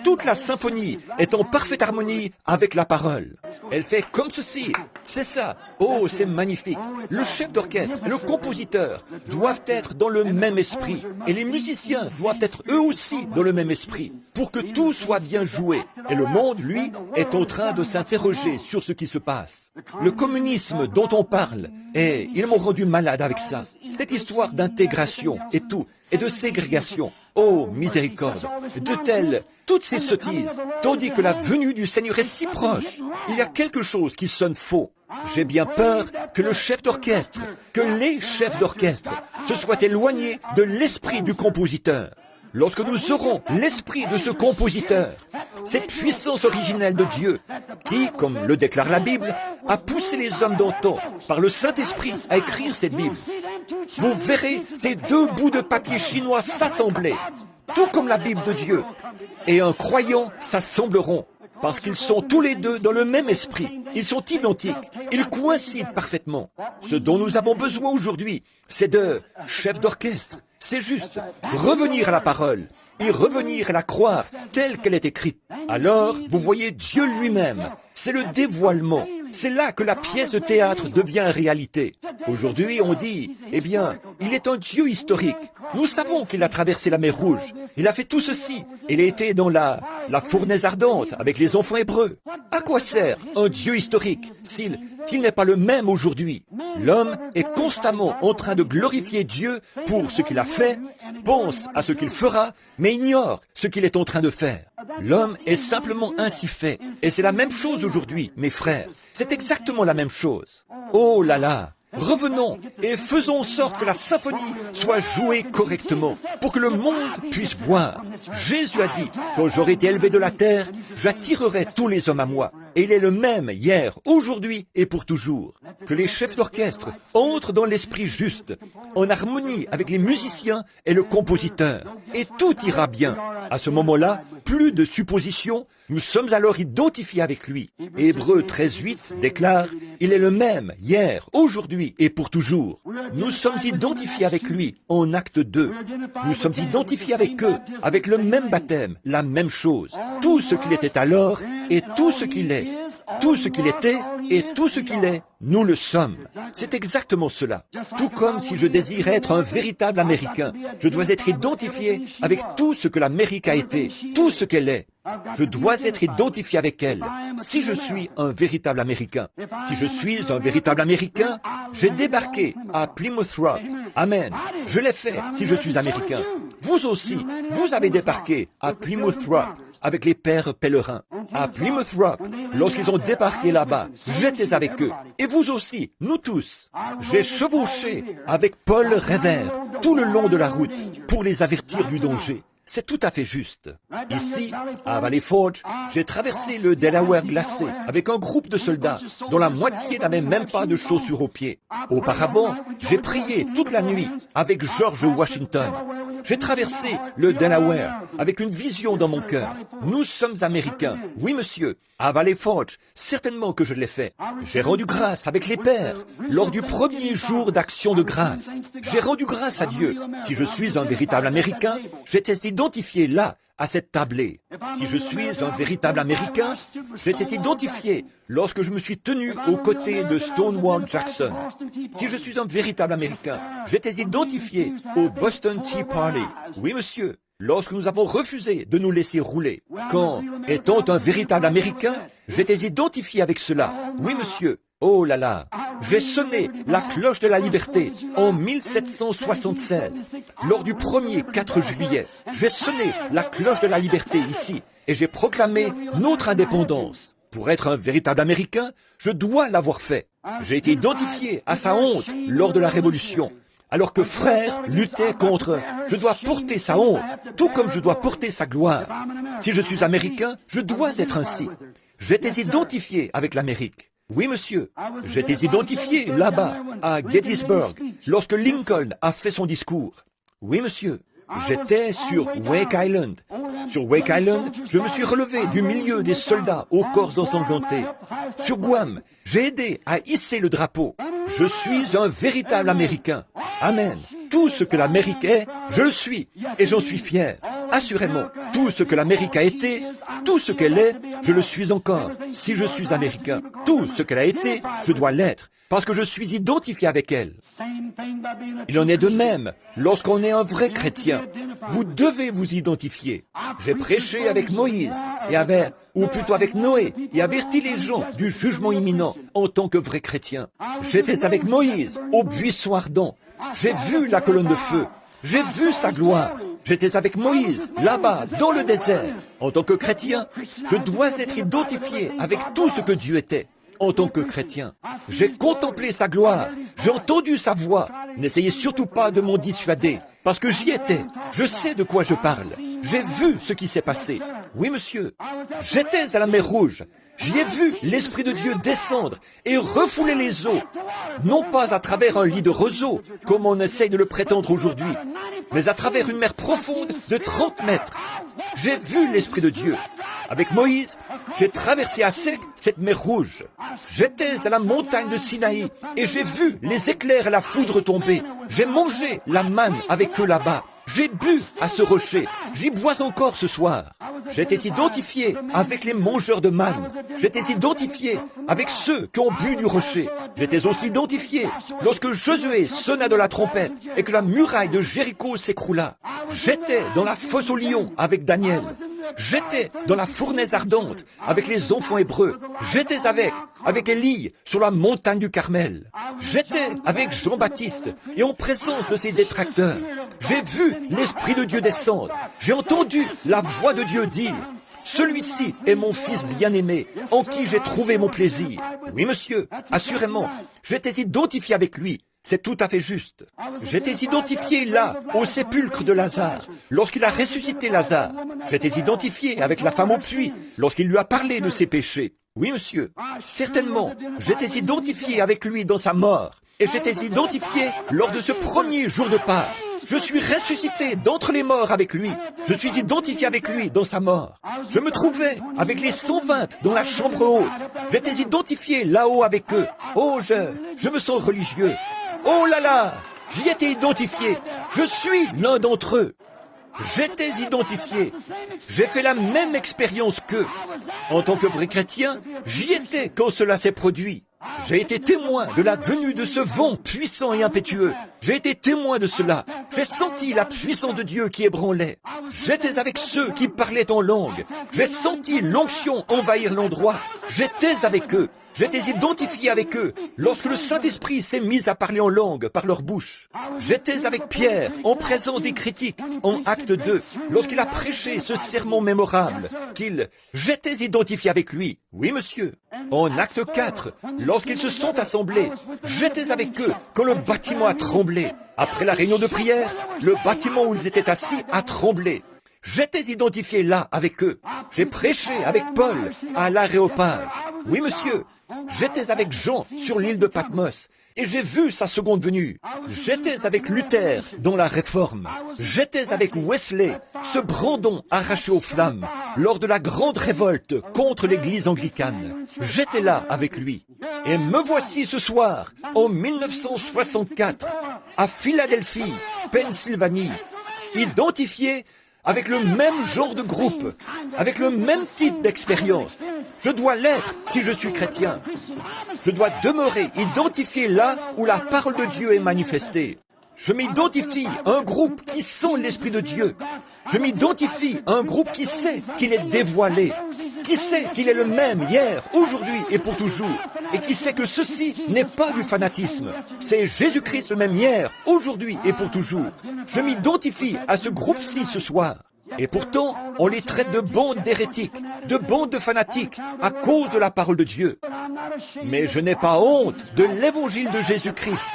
Toute la symphonie est en parfaite harmonie avec la parole. Elle fait comme ceci. C'est ça. Oh, c'est magnifique. Le chef d'orchestre et le compositeur doivent être dans le même esprit. Et les musiciens doivent être eux aussi dans le même esprit pour que tout soit bien joué. Et le monde, lui, est en train de s'interroger sur ce qui se passe. Le communisme dont on parle, et ils m'ont rendu malade avec ça. Cette histoire d'intégration et tout, et de ségrégation. Oh, miséricorde, de toutes ces sottises, tandis que la venue du Seigneur est si proche. Il y a quelque chose qui sonne faux. J'ai bien peur que le chef d'orchestre, que les chefs d'orchestre se soient éloignés de l'esprit du compositeur. Lorsque nous aurons l'esprit de ce compositeur, cette puissance originelle de Dieu, qui, comme le déclare la Bible, a poussé les hommes d'antan par le Saint-Esprit à écrire cette Bible, vous verrez ces deux bouts de papier chinois s'assembler, tout comme la Bible de Dieu, et un croyant s'assembleront, parce qu'ils sont tous les deux dans le même esprit. Ils sont identiques, ils coïncident parfaitement. Ce dont nous avons besoin aujourd'hui, c'est de chefs d'orchestre. C'est juste revenir à la parole et revenir à la croire telle qu'elle est écrite. Alors, vous voyez Dieu lui-même. C'est le dévoilement. C'est là que la pièce de théâtre devient réalité. Aujourd'hui, on dit, eh bien, il est un Dieu historique. Nous savons qu'il a traversé la mer Rouge. Il a fait tout ceci. Il a été dans la fournaise ardente avec les enfants hébreux. À quoi sert un Dieu historique s'il n'est pas le même aujourd'hui? L'homme est constamment en train de glorifier Dieu pour ce qu'il a fait, pense à ce qu'il fera, mais ignore ce qu'il est en train de faire. L'homme est simplement ainsi fait. Et c'est la même chose aujourd'hui, mes frères. C'est exactement la même chose. Oh là là! Revenons et faisons en sorte que la symphonie soit jouée correctement pour que le monde puisse voir. Jésus a dit, quand j'aurai été élevé de la terre, j'attirerai tous les hommes à moi. Et il est le même hier, aujourd'hui et pour toujours. Que les chefs d'orchestre entrent dans l'esprit juste, en harmonie avec les musiciens et le compositeur. Et tout ira bien. À ce moment-là, plus de suppositions, nous sommes alors identifiés avec lui. Hébreux 13:8 déclare, il est le même hier, aujourd'hui et pour toujours. Nous sommes identifiés avec lui en acte 2. Nous sommes identifiés avec eux, avec le même baptême, la même chose. Tout ce qu'il était alors et tout ce qu'il est. Tout ce qu'il était et tout ce qu'il est, nous le sommes. C'est exactement cela. Tout comme si je désire être un véritable Américain, je dois être identifié avec tout ce que l'Amérique a été, tout ce qu'elle est. Je dois être identifié avec elle. Si je suis un véritable Américain, si je suis un véritable Américain, j'ai débarqué à Plymouth Rock. Amen. Je l'ai fait si je suis Américain. Vous aussi, vous avez débarqué à Plymouth Rock avec les pères pèlerins. À Plymouth Rock, lorsqu'ils ont débarqué là-bas, j'étais avec eux. Et vous aussi, nous tous. J'ai chevauché avec Paul Revere tout le long de la route pour les avertir du danger. C'est tout à fait juste. Ici, à Valley Forge, j'ai traversé le Delaware glacé avec un groupe de soldats dont la moitié n'avait même pas de chaussures aux pieds. Auparavant, j'ai prié toute la nuit avec George Washington. J'ai traversé le Delaware avec une vision dans mon cœur. Nous sommes Américains. Oui, monsieur. À Valley Forge, certainement que je l'ai fait. J'ai rendu grâce avec les pères lors du premier jour d'action de grâce. J'ai rendu grâce à Dieu. Si je suis un véritable Américain, j'étais identifié là, à cette tablée. Si je suis un véritable Américain, j'étais identifié lorsque je me suis tenu aux côtés de Stonewall Jackson. Si je suis un véritable Américain, j'étais identifié au Boston Tea Party. Oui, monsieur. Lorsque nous avons refusé de nous laisser rouler. Quand, étant un véritable Américain, j'étais identifié avec cela. Oui, monsieur. Oh là là. J'ai sonné la cloche de la liberté en 1776, lors du premier 4 juillet. J'ai sonné la cloche de la liberté ici, et j'ai proclamé notre indépendance. Pour être un véritable Américain, je dois l'avoir fait. J'ai été identifié à sa honte lors de la Révolution. Alors que frère luttait contre, je dois porter sa honte, tout comme je dois porter sa gloire. Si je suis Américain, je dois être ainsi. J'étais identifié avec l'Amérique. Oui, monsieur. J'étais identifié là-bas, à Gettysburg, lorsque Lincoln a fait son discours. Oui, monsieur. J'étais sur Wake Island. Sur Wake Island, je me suis relevé du milieu des soldats aux corps ensanglantés. Sur Guam, j'ai aidé à hisser le drapeau. Je suis un véritable Américain. Amen. Tout ce que l'Amérique est, je le suis, et j'en suis fier. Assurément, tout ce que l'Amérique a été, tout ce qu'elle est, je le suis encore. Si je suis Américain, tout ce qu'elle a été, je dois l'être, parce que je suis identifié avec elle. Il en est de même lorsqu'on est un vrai chrétien. Vous devez vous identifier. J'ai prêché avec Moïse, ou plutôt avec Noé, et averti les gens du jugement imminent en tant que vrai chrétien. J'étais avec Moïse au buisson ardent. J'ai vu la colonne de feu. J'ai vu sa gloire. J'étais avec Moïse, là-bas, dans le désert. En tant que chrétien, je dois être identifié avec tout ce que Dieu était. En tant que chrétien, j'ai contemplé sa gloire, j'ai entendu sa voix. N'essayez surtout pas de m'en dissuader, parce que j'y étais. Je sais de quoi je parle. J'ai vu ce qui s'est passé. Oui, monsieur. J'étais à la mer Rouge. J'y ai vu l'Esprit de Dieu descendre et refouler les eaux, non pas à travers un lit de roseaux, comme on essaye de le prétendre aujourd'hui, mais à travers une mer profonde de 30 mètres. J'ai vu l'Esprit de Dieu. Avec Moïse, j'ai traversé à sec cette mer Rouge. J'étais à la montagne de Sinaï et j'ai vu les éclairs et la foudre tomber. J'ai mangé la manne avec eux là-bas. J'ai bu à ce rocher. J'y bois encore ce soir. J'étais identifié avec les mangeurs de manne. J'étais identifié avec ceux qui ont bu du rocher. J'étais aussi identifié lorsque Josué sonna de la trompette et que la muraille de Jéricho s'écroula. J'étais dans la fosse aux lions avec Daniel. J'étais dans la fournaise ardente avec les enfants hébreux. J'étais avec Élie sur la montagne du Carmel. J'étais avec Jean-Baptiste et en présence de ses détracteurs. J'ai vu l'Esprit de Dieu descendre. J'ai entendu la voix de Dieu dire: celui-ci est mon fils bien-aimé, en qui j'ai trouvé mon plaisir. Oui, monsieur, assurément, j'étais identifié avec lui. C'est tout à fait juste. J'étais identifié là, au sépulcre de Lazare, lorsqu'il a ressuscité Lazare. J'étais identifié avec la femme au puits, lorsqu'il lui a parlé de ses péchés. Oui, monsieur, certainement, j'étais identifié avec lui dans sa mort. Et j'étais identifié lors de ce premier jour de Pâques. Je suis ressuscité d'entre les morts avec lui. Je suis identifié avec lui dans sa mort. Je me trouvais avec les 120 dans la chambre haute. J'étais identifié là-haut avec eux. Oh, je me sens religieux. Oh là là, j'y étais identifié. Je suis l'un d'entre eux. J'étais identifié. J'ai fait la même expérience qu'eux. En tant que vrai chrétien, j'y étais quand cela s'est produit. J'ai été témoin de la venue de ce vent puissant et impétueux. J'ai été témoin de cela. J'ai senti la puissance de Dieu qui ébranlait. J'étais avec ceux qui parlaient en langue. J'ai senti l'onction envahir l'endroit. J'étais avec eux. J'étais identifié avec eux lorsque le Saint-Esprit s'est mis à parler en langue par leur bouche. J'étais avec Pierre en présence des critiques en Acte 2 lorsqu'il a prêché ce sermon mémorable j'étais identifié avec lui. Oui, monsieur. En Acte 4, lorsqu'ils se sont assemblés, j'étais avec eux quand le bâtiment a tremblé. Après la réunion de prière, le bâtiment où ils étaient assis a tremblé. J'étais identifié là avec eux. J'ai prêché avec Paul à l'Aréopage. Oui, monsieur. J'étais avec Jean sur l'île de Patmos et j'ai vu sa seconde venue. J'étais avec Luther dans la Réforme. J'étais avec Wesley, ce brandon arraché aux flammes, lors de la grande révolte contre l'église anglicane. J'étais là avec lui. Et me voici ce soir, en 1964, à Philadelphie, Pennsylvanie, identifié avec le même genre de groupe, avec le même type d'expérience. Je dois l'être si je suis chrétien. Je dois demeurer identifié là où la parole de Dieu est manifestée. Je m'identifie à un groupe qui sent l'Esprit de Dieu. Je m'identifie à un groupe qui sait qu'il est dévoilé, qui sait qu'il est le même hier, aujourd'hui et pour toujours, et qui sait que ceci n'est pas du fanatisme. C'est Jésus-Christ le même hier, aujourd'hui et pour toujours. Je m'identifie à ce groupe-ci ce soir. Et pourtant, on les traite de bandes d'hérétiques, de bandes de fanatiques, à cause de la parole de Dieu. Mais je n'ai pas honte de l'évangile de Jésus-Christ,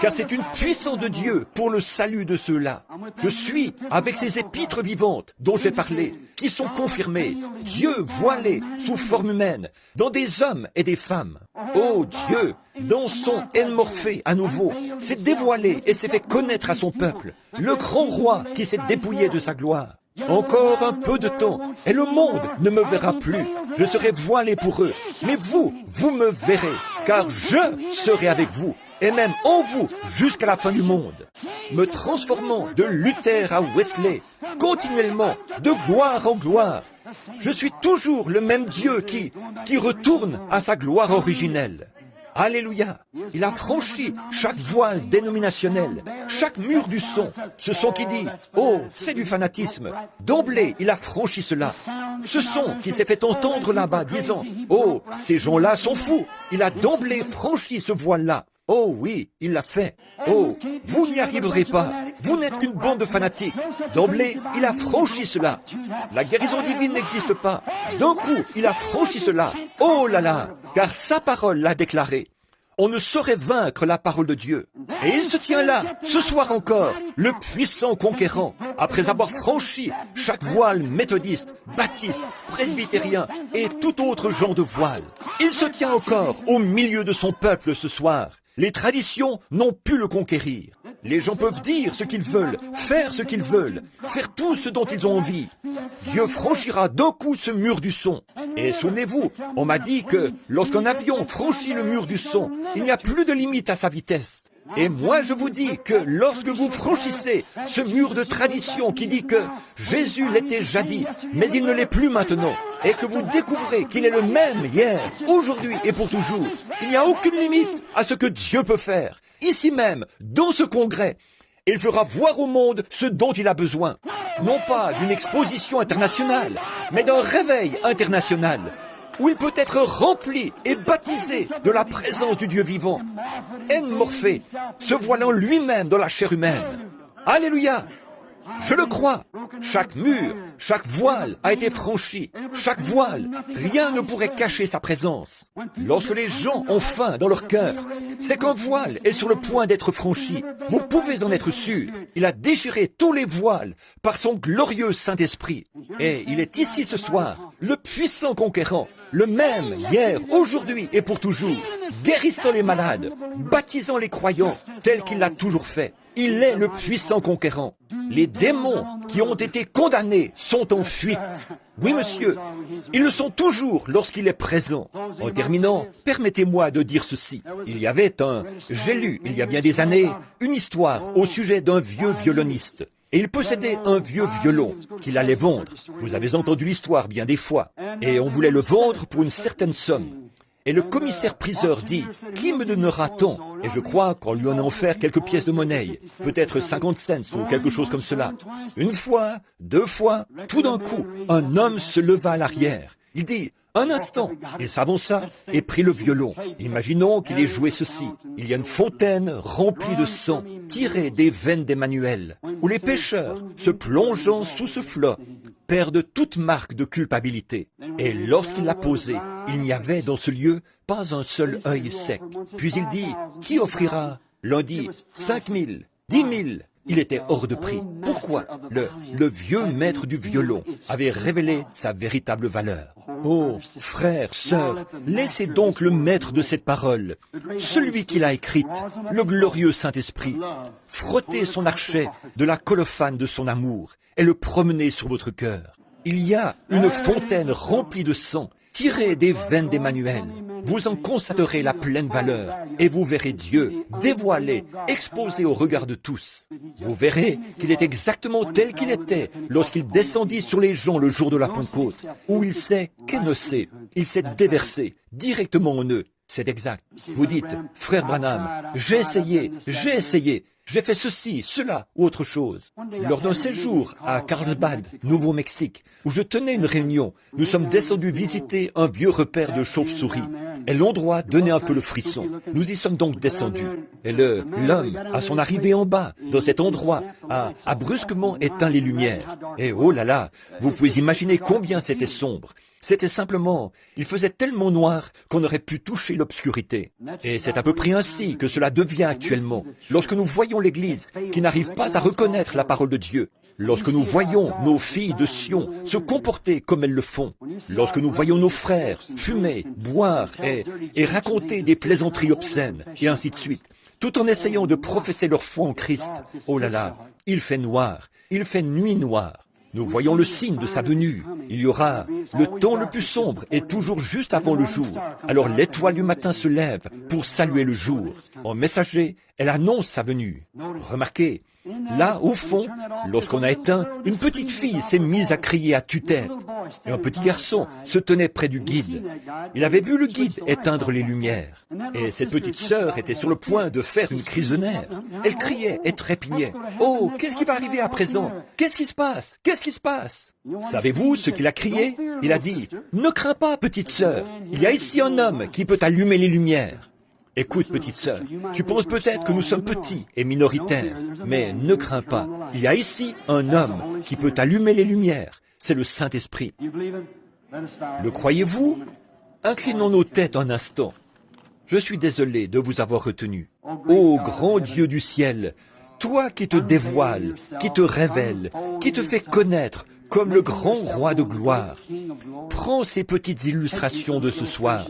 car c'est une puissance de Dieu pour le salut de ceux-là. Je suis avec ces épîtres vivantes dont j'ai parlé, qui sont confirmées, Dieu voilé sous forme humaine, dans des hommes et des femmes. Oh Dieu, dans son Morphée à nouveau, s'est dévoilé et s'est fait connaître à son peuple, le grand roi qui s'est dépouillé de sa gloire. Encore un peu de temps, et le monde ne me verra plus. Je serai voilé pour eux. Mais vous me verrez, car je serai avec vous, et même en vous jusqu'à la fin du monde. Me transformant de Luther à Wesley, continuellement, de gloire en gloire. Je suis toujours le même Dieu qui retourne à sa gloire originelle. Alléluia! Il a franchi chaque voile dénominationnel, chaque mur du son. Ce son qui dit « Oh, c'est du fanatisme ». D'emblée, il a franchi cela. Ce son qui s'est fait entendre là-bas disant « Oh, ces gens-là sont fous ». Il a d'emblée franchi ce voile-là. Oh oui, il l'a fait. Oh, vous n'y arriverez pas. Vous n'êtes qu'une bande de fanatiques. D'emblée, il a franchi cela. La guérison divine n'existe pas. D'un coup, il a franchi cela. Oh là là, car sa parole l'a déclaré. On ne saurait vaincre la parole de Dieu. Et il se tient là, ce soir encore, le puissant conquérant, après avoir franchi chaque voile méthodiste, baptiste, presbytérien et tout autre genre de voile. Il se tient encore au milieu de son peuple ce soir. Les traditions n'ont pu le conquérir. Les gens peuvent dire ce qu'ils veulent, faire ce qu'ils veulent, faire tout ce dont ils ont envie. Dieu franchira d'un coup ce mur du son. Et souvenez-vous, on m'a dit que lorsqu'un avion franchit le mur du son, il n'y a plus de limite à sa vitesse. Et moi, je vous dis que lorsque vous franchissez ce mur de tradition qui dit que Jésus l'était jadis, mais il ne l'est plus maintenant, et que vous découvrez qu'il est le même hier, aujourd'hui et pour toujours, il n'y a aucune limite à ce que Dieu peut faire, ici même, dans ce congrès. Il fera voir au monde ce dont il a besoin, non pas d'une exposition internationale, mais d'un réveil international, où il peut être rempli et baptisé de la présence du Dieu vivant, Morphée, se voilant lui-même dans la chair humaine. Alléluia! Je le crois. Chaque mur, chaque voile a été franchi. Chaque voile, rien ne pourrait cacher sa présence. Lorsque les gens ont faim dans leur cœur, c'est qu'un voile est sur le point d'être franchi. Vous pouvez en être sûr. Il a déchiré tous les voiles par son glorieux Saint-Esprit. Et il est ici ce soir, le puissant conquérant, le même hier, aujourd'hui et pour toujours, guérissant les malades, baptisant les croyants, tel qu'il l'a toujours fait. Il est le puissant conquérant. Les démons qui ont été condamnés sont en fuite. Oui, monsieur, ils le sont toujours lorsqu'il est présent. En terminant, permettez-moi de dire ceci. J'ai lu, il y a bien des années, une histoire au sujet d'un vieux violoniste. Et il possédait un vieux violon qu'il allait vendre. Vous avez entendu l'histoire bien des fois. Et on voulait le vendre pour une certaine somme. Et le commissaire-priseur dit, « Qui me donnera tant ?» Et je crois qu'on lui en a offert quelques pièces de monnaie, peut-être 50 cents ou quelque chose comme cela. Une fois, deux fois, tout d'un coup, un homme se leva à l'arrière. Il dit, « Un instant !» Il s'avança et prit le violon. Imaginons qu'il ait joué ceci. Il y a une fontaine remplie de sang, tirée des veines d'Emmanuel, où les pécheurs, se plongeant sous ce flot, perdent toute marque de culpabilité. Et lorsqu'il l'a posé, il n'y avait dans ce lieu pas un seul œil sec. Puis il dit, « Qui offrira ?» L'un dit, 5 000, 10 000. Il était hors de prix. Pourquoi? Le vieux maître du violon avait révélé sa véritable valeur. Oh, frères, sœurs, laissez donc le maître de cette parole, celui qui l'a écrite, le glorieux Saint-Esprit, frotter son archet de la colophane de son amour et le promener sur votre cœur. Il y a une fontaine remplie de sang, tirée des veines d'Emmanuel. Vous en constaterez la pleine valeur et vous verrez Dieu dévoilé, exposé au regard de tous. Vous verrez qu'il est exactement tel qu'il était lorsqu'il descendit sur les gens le jour de la Pentecôte, où il s'est kénossé, il s'est déversé directement en eux. C'est exact. Vous dites, frère Branham, j'ai essayé, j'ai fait ceci, cela ou autre chose. Lors d'un séjour à Carlsbad, Nouveau-Mexique, où je tenais une réunion, nous sommes descendus visiter un vieux repère de chauves-souris. Et l'endroit donnait un peu le frisson. Nous y sommes donc descendus. Et l'homme, à son arrivée en bas, dans cet endroit, a brusquement éteint les lumières. Et oh là là, vous pouvez imaginer combien c'était sombre. C'était simplement, il faisait tellement noir qu'on aurait pu toucher l'obscurité. Et c'est à peu près ainsi que cela devient actuellement. Lorsque nous voyons l'Église qui n'arrive pas à reconnaître la parole de Dieu, lorsque nous voyons nos filles de Sion se comporter comme elles le font, lorsque nous voyons nos frères fumer, boire et raconter des plaisanteries obscènes, et ainsi de suite, tout en essayant de professer leur foi en Christ, oh là là, il fait noir, il fait nuit noire. Nous voyons le signe de sa venue. Il y aura le temps le plus sombre et toujours juste avant le jour. Alors l'étoile du matin se lève pour saluer le jour. En messager, elle annonce sa venue. Remarquez, là, au fond, lorsqu'on a éteint, une petite fille s'est mise à crier à tue-tête. Et un petit garçon se tenait près du guide. Il avait vu le guide éteindre les lumières. Et cette petite sœur était sur le point de faire une crise de nerfs. Elle criait et trépignait. « Oh, qu'est-ce qui va arriver à présent? Qu'est-ce qui se passe? Qu'est-ce qui se passe ?» Savez-vous ce qu'il a crié? Il a dit, « Ne crains pas, petite sœur. Il y a ici un homme qui peut allumer les lumières. » Écoute, petite sœur, tu penses peut-être que nous sommes petits et minoritaires, mais ne crains pas. Il y a ici un homme qui peut allumer les lumières. C'est le Saint-Esprit. Le croyez-vous? Inclinons nos têtes un instant. Je suis désolé de vous avoir retenu. Ô grand Dieu du ciel, toi qui te dévoiles, qui te révèles, qui te fais connaître comme le grand roi de gloire, prends ces petites illustrations de ce soir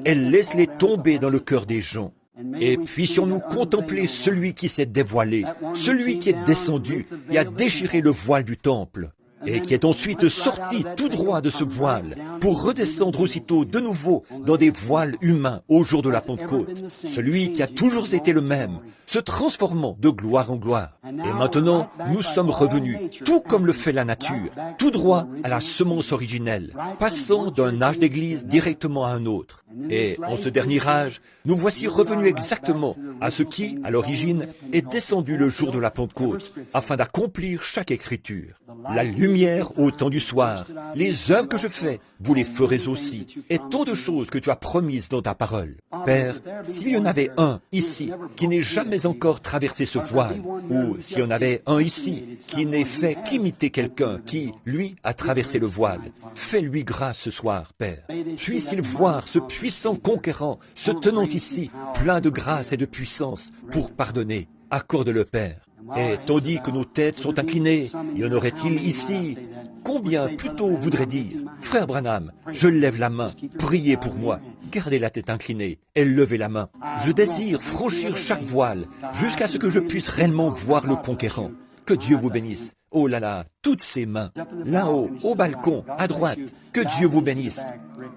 et laisse-les tomber dans le cœur des gens. Et puissions-nous contempler celui qui s'est dévoilé, celui qui est descendu et a déchiré le voile du temple. et qui est ensuite sorti tout droit de ce voile pour redescendre aussitôt de nouveau dans des voiles humains au jour de la Pentecôte. Celui qui a toujours été le même, se transformant de gloire en gloire. Et maintenant, nous sommes revenus, tout comme le fait la nature, tout droit à la semence originelle, passant d'un âge d'église directement à un autre. Et en ce dernier âge, nous voici revenus exactement à ce qui, à l'origine, est descendu le jour de la Pentecôte, afin d'accomplir chaque écriture. La lumière au temps du soir, les œuvres que je fais, vous les ferez aussi, et tant de choses que tu as promises dans ta parole. Père, s'il y en avait un ici qui n'ait jamais encore traversé ce voile, ou s'il y en avait un ici qui n'ait fait qu'imiter quelqu'un qui, lui, a traversé le voile, fais-lui grâce ce soir, Père. Puisse-t-il voir ce puissant conquérant se tenant ici, plein de grâce et de puissance, pour pardonner. Accorde-le, Père. Et tandis que nos têtes sont inclinées, y en aurait-il ici? Combien plutôt voudrait dire, frère Branham, je lève la main, priez pour moi, gardez la tête inclinée et levez la main. Je désire franchir chaque voile jusqu'à ce que je puisse réellement voir le conquérant. Que Dieu vous bénisse. Oh là là, toutes ces mains, là-haut, au balcon, à droite, que Dieu vous bénisse.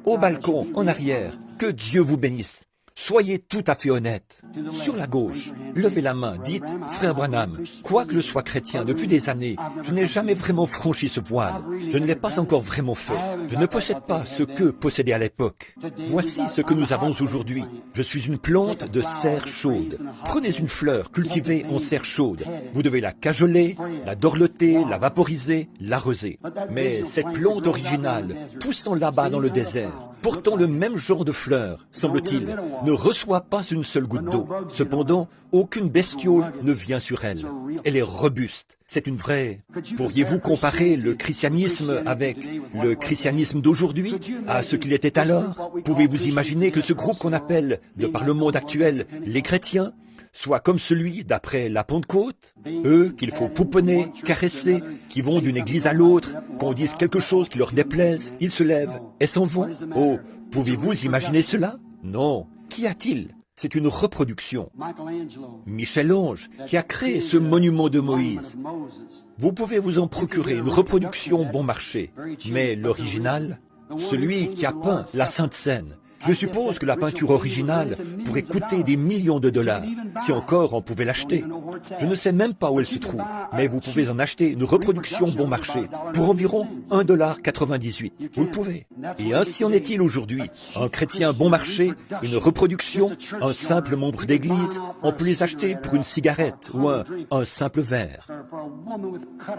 Au balcon, en arrière, que Dieu vous bénisse. Soyez tout à fait honnête. Sur la gauche, levez la main, dites, frère Branham, quoique je sois chrétien depuis des années, je n'ai jamais vraiment franchi ce voile. Je ne l'ai pas encore vraiment fait. Je ne possède pas ce que possédait à l'époque. Voici ce que nous avons aujourd'hui. Je suis une plante de serre chaude. Prenez une fleur cultivée en serre chaude. Vous devez la cajoler, la dorloter, la vaporiser, l'arroser. Mais cette plante originale, poussant là-bas dans le désert, portant le même genre de fleurs, semble-t-il, ne reçoit pas une seule goutte d'eau. Cependant, aucune bestiole ne vient sur elle. Elle est robuste. C'est une vraie... Pourriez-vous comparer le christianisme avec le christianisme d'aujourd'hui à ce qu'il était alors? Pouvez-vous imaginer que ce groupe qu'on appelle, de par le monde actuel, les chrétiens, soit comme celui d'après la Pentecôte, eux qu'il faut pouponner, caresser, qui vont d'une église à l'autre, qu'on dise quelque chose qui leur déplaise, ils se lèvent et s'en vont. Oh, pouvez-vous imaginer cela? Non. Qu'y a-t-il? C'est une reproduction. Michel-Ange, qui a créé ce monument de Moïse. Vous pouvez vous en procurer une reproduction bon marché, mais l'original, celui qui a peint la Sainte Seine, je suppose que la peinture originale pourrait coûter des millions de dollars, si encore on pouvait l'acheter. Je ne sais même pas où elle se trouve, mais vous pouvez en acheter une reproduction bon marché pour environ $1,98. Vous le pouvez. Et ainsi en est-il aujourd'hui. Un chrétien bon marché, une reproduction, un simple membre d'église, on peut les acheter pour une cigarette ou un simple verre.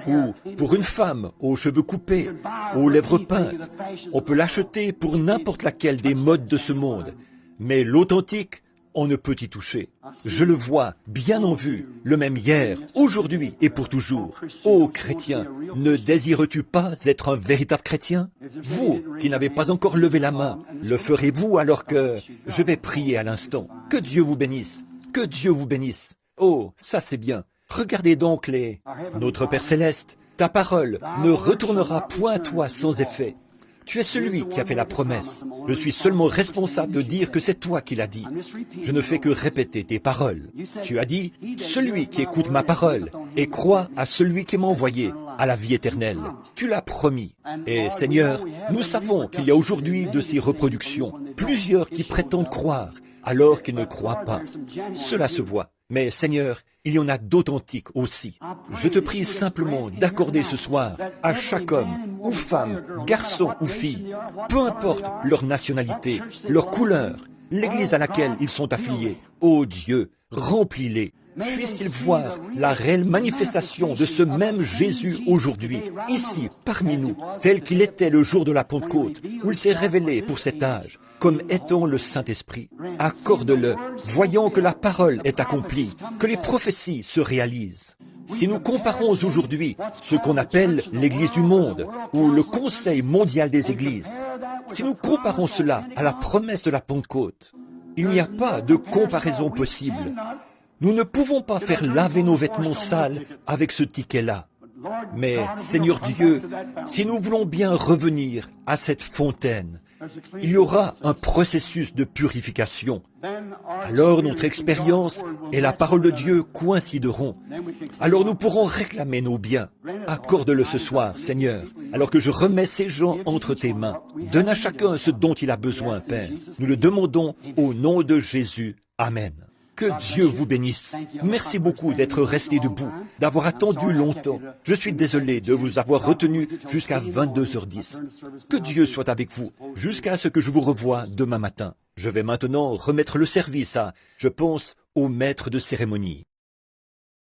Ou pour une femme aux cheveux coupés, aux lèvres peintes, on peut l'acheter pour n'importe laquelle des modes de ce monde. Mais l'authentique, on ne peut y toucher. Je le vois, bien en vue, le même hier, aujourd'hui et pour toujours. Ô chrétien, ne désires-tu pas être un véritable chrétien? Vous, qui n'avez pas encore levé la main, le ferez-vous alors que je vais prier à l'instant? Que Dieu vous bénisse, que Dieu vous bénisse. Oh, ça c'est bien. Regardez donc Notre Père Céleste, ta parole ne retournera point à toi sans effet. Tu es celui qui a fait la promesse. Je suis seulement responsable de dire que c'est toi qui l'as dit. Je ne fais que répéter tes paroles. Tu as dit, celui qui écoute ma parole et croit à celui qui m'a envoyé, à la vie éternelle. Tu l'as promis. Et Seigneur, nous savons qu'il y a aujourd'hui de ces reproductions, plusieurs qui prétendent croire, alors qu'ils ne croient pas. Cela se voit. Mais Seigneur, il y en a d'authentiques aussi. Je te prie simplement d'accorder ce soir à chaque homme ou femme, garçon ou fille, peu importe leur nationalité, leur couleur, l'église à laquelle ils sont affiliés. Ô Dieu, remplis-les. Puisse-t-il voir la réelle manifestation de ce même Jésus aujourd'hui, ici, parmi nous, tel qu'il était le jour de la Pentecôte, où il s'est révélé pour cet âge, comme étant le Saint-Esprit. Accorde-le, voyant que la parole est accomplie, que les prophéties se réalisent. Si nous comparons aujourd'hui ce qu'on appelle l'Église du monde, ou le Conseil mondial des Églises, si nous comparons cela à la promesse de la Pentecôte, il n'y a pas de comparaison possible. Nous ne pouvons pas faire laver nos vêtements sales avec ce ticket-là. Mais, Seigneur Dieu, si nous voulons bien revenir à cette fontaine, Il y aura un processus de purification. Alors notre expérience et la parole de Dieu coïncideront. Alors nous pourrons réclamer nos biens. Accorde-le ce soir, Seigneur, alors que je remets ces gens entre tes mains. Donne à chacun ce dont il a besoin, Père. Nous le demandons au nom de Jésus. Amen. Que Dieu vous bénisse. Merci beaucoup d'être resté debout, d'avoir attendu longtemps. Je suis désolé de vous avoir retenu jusqu'à 22h10. Que Dieu soit avec vous jusqu'à ce que je vous revoie demain matin. Je vais maintenant remettre le service à, je pense, au maître de cérémonie.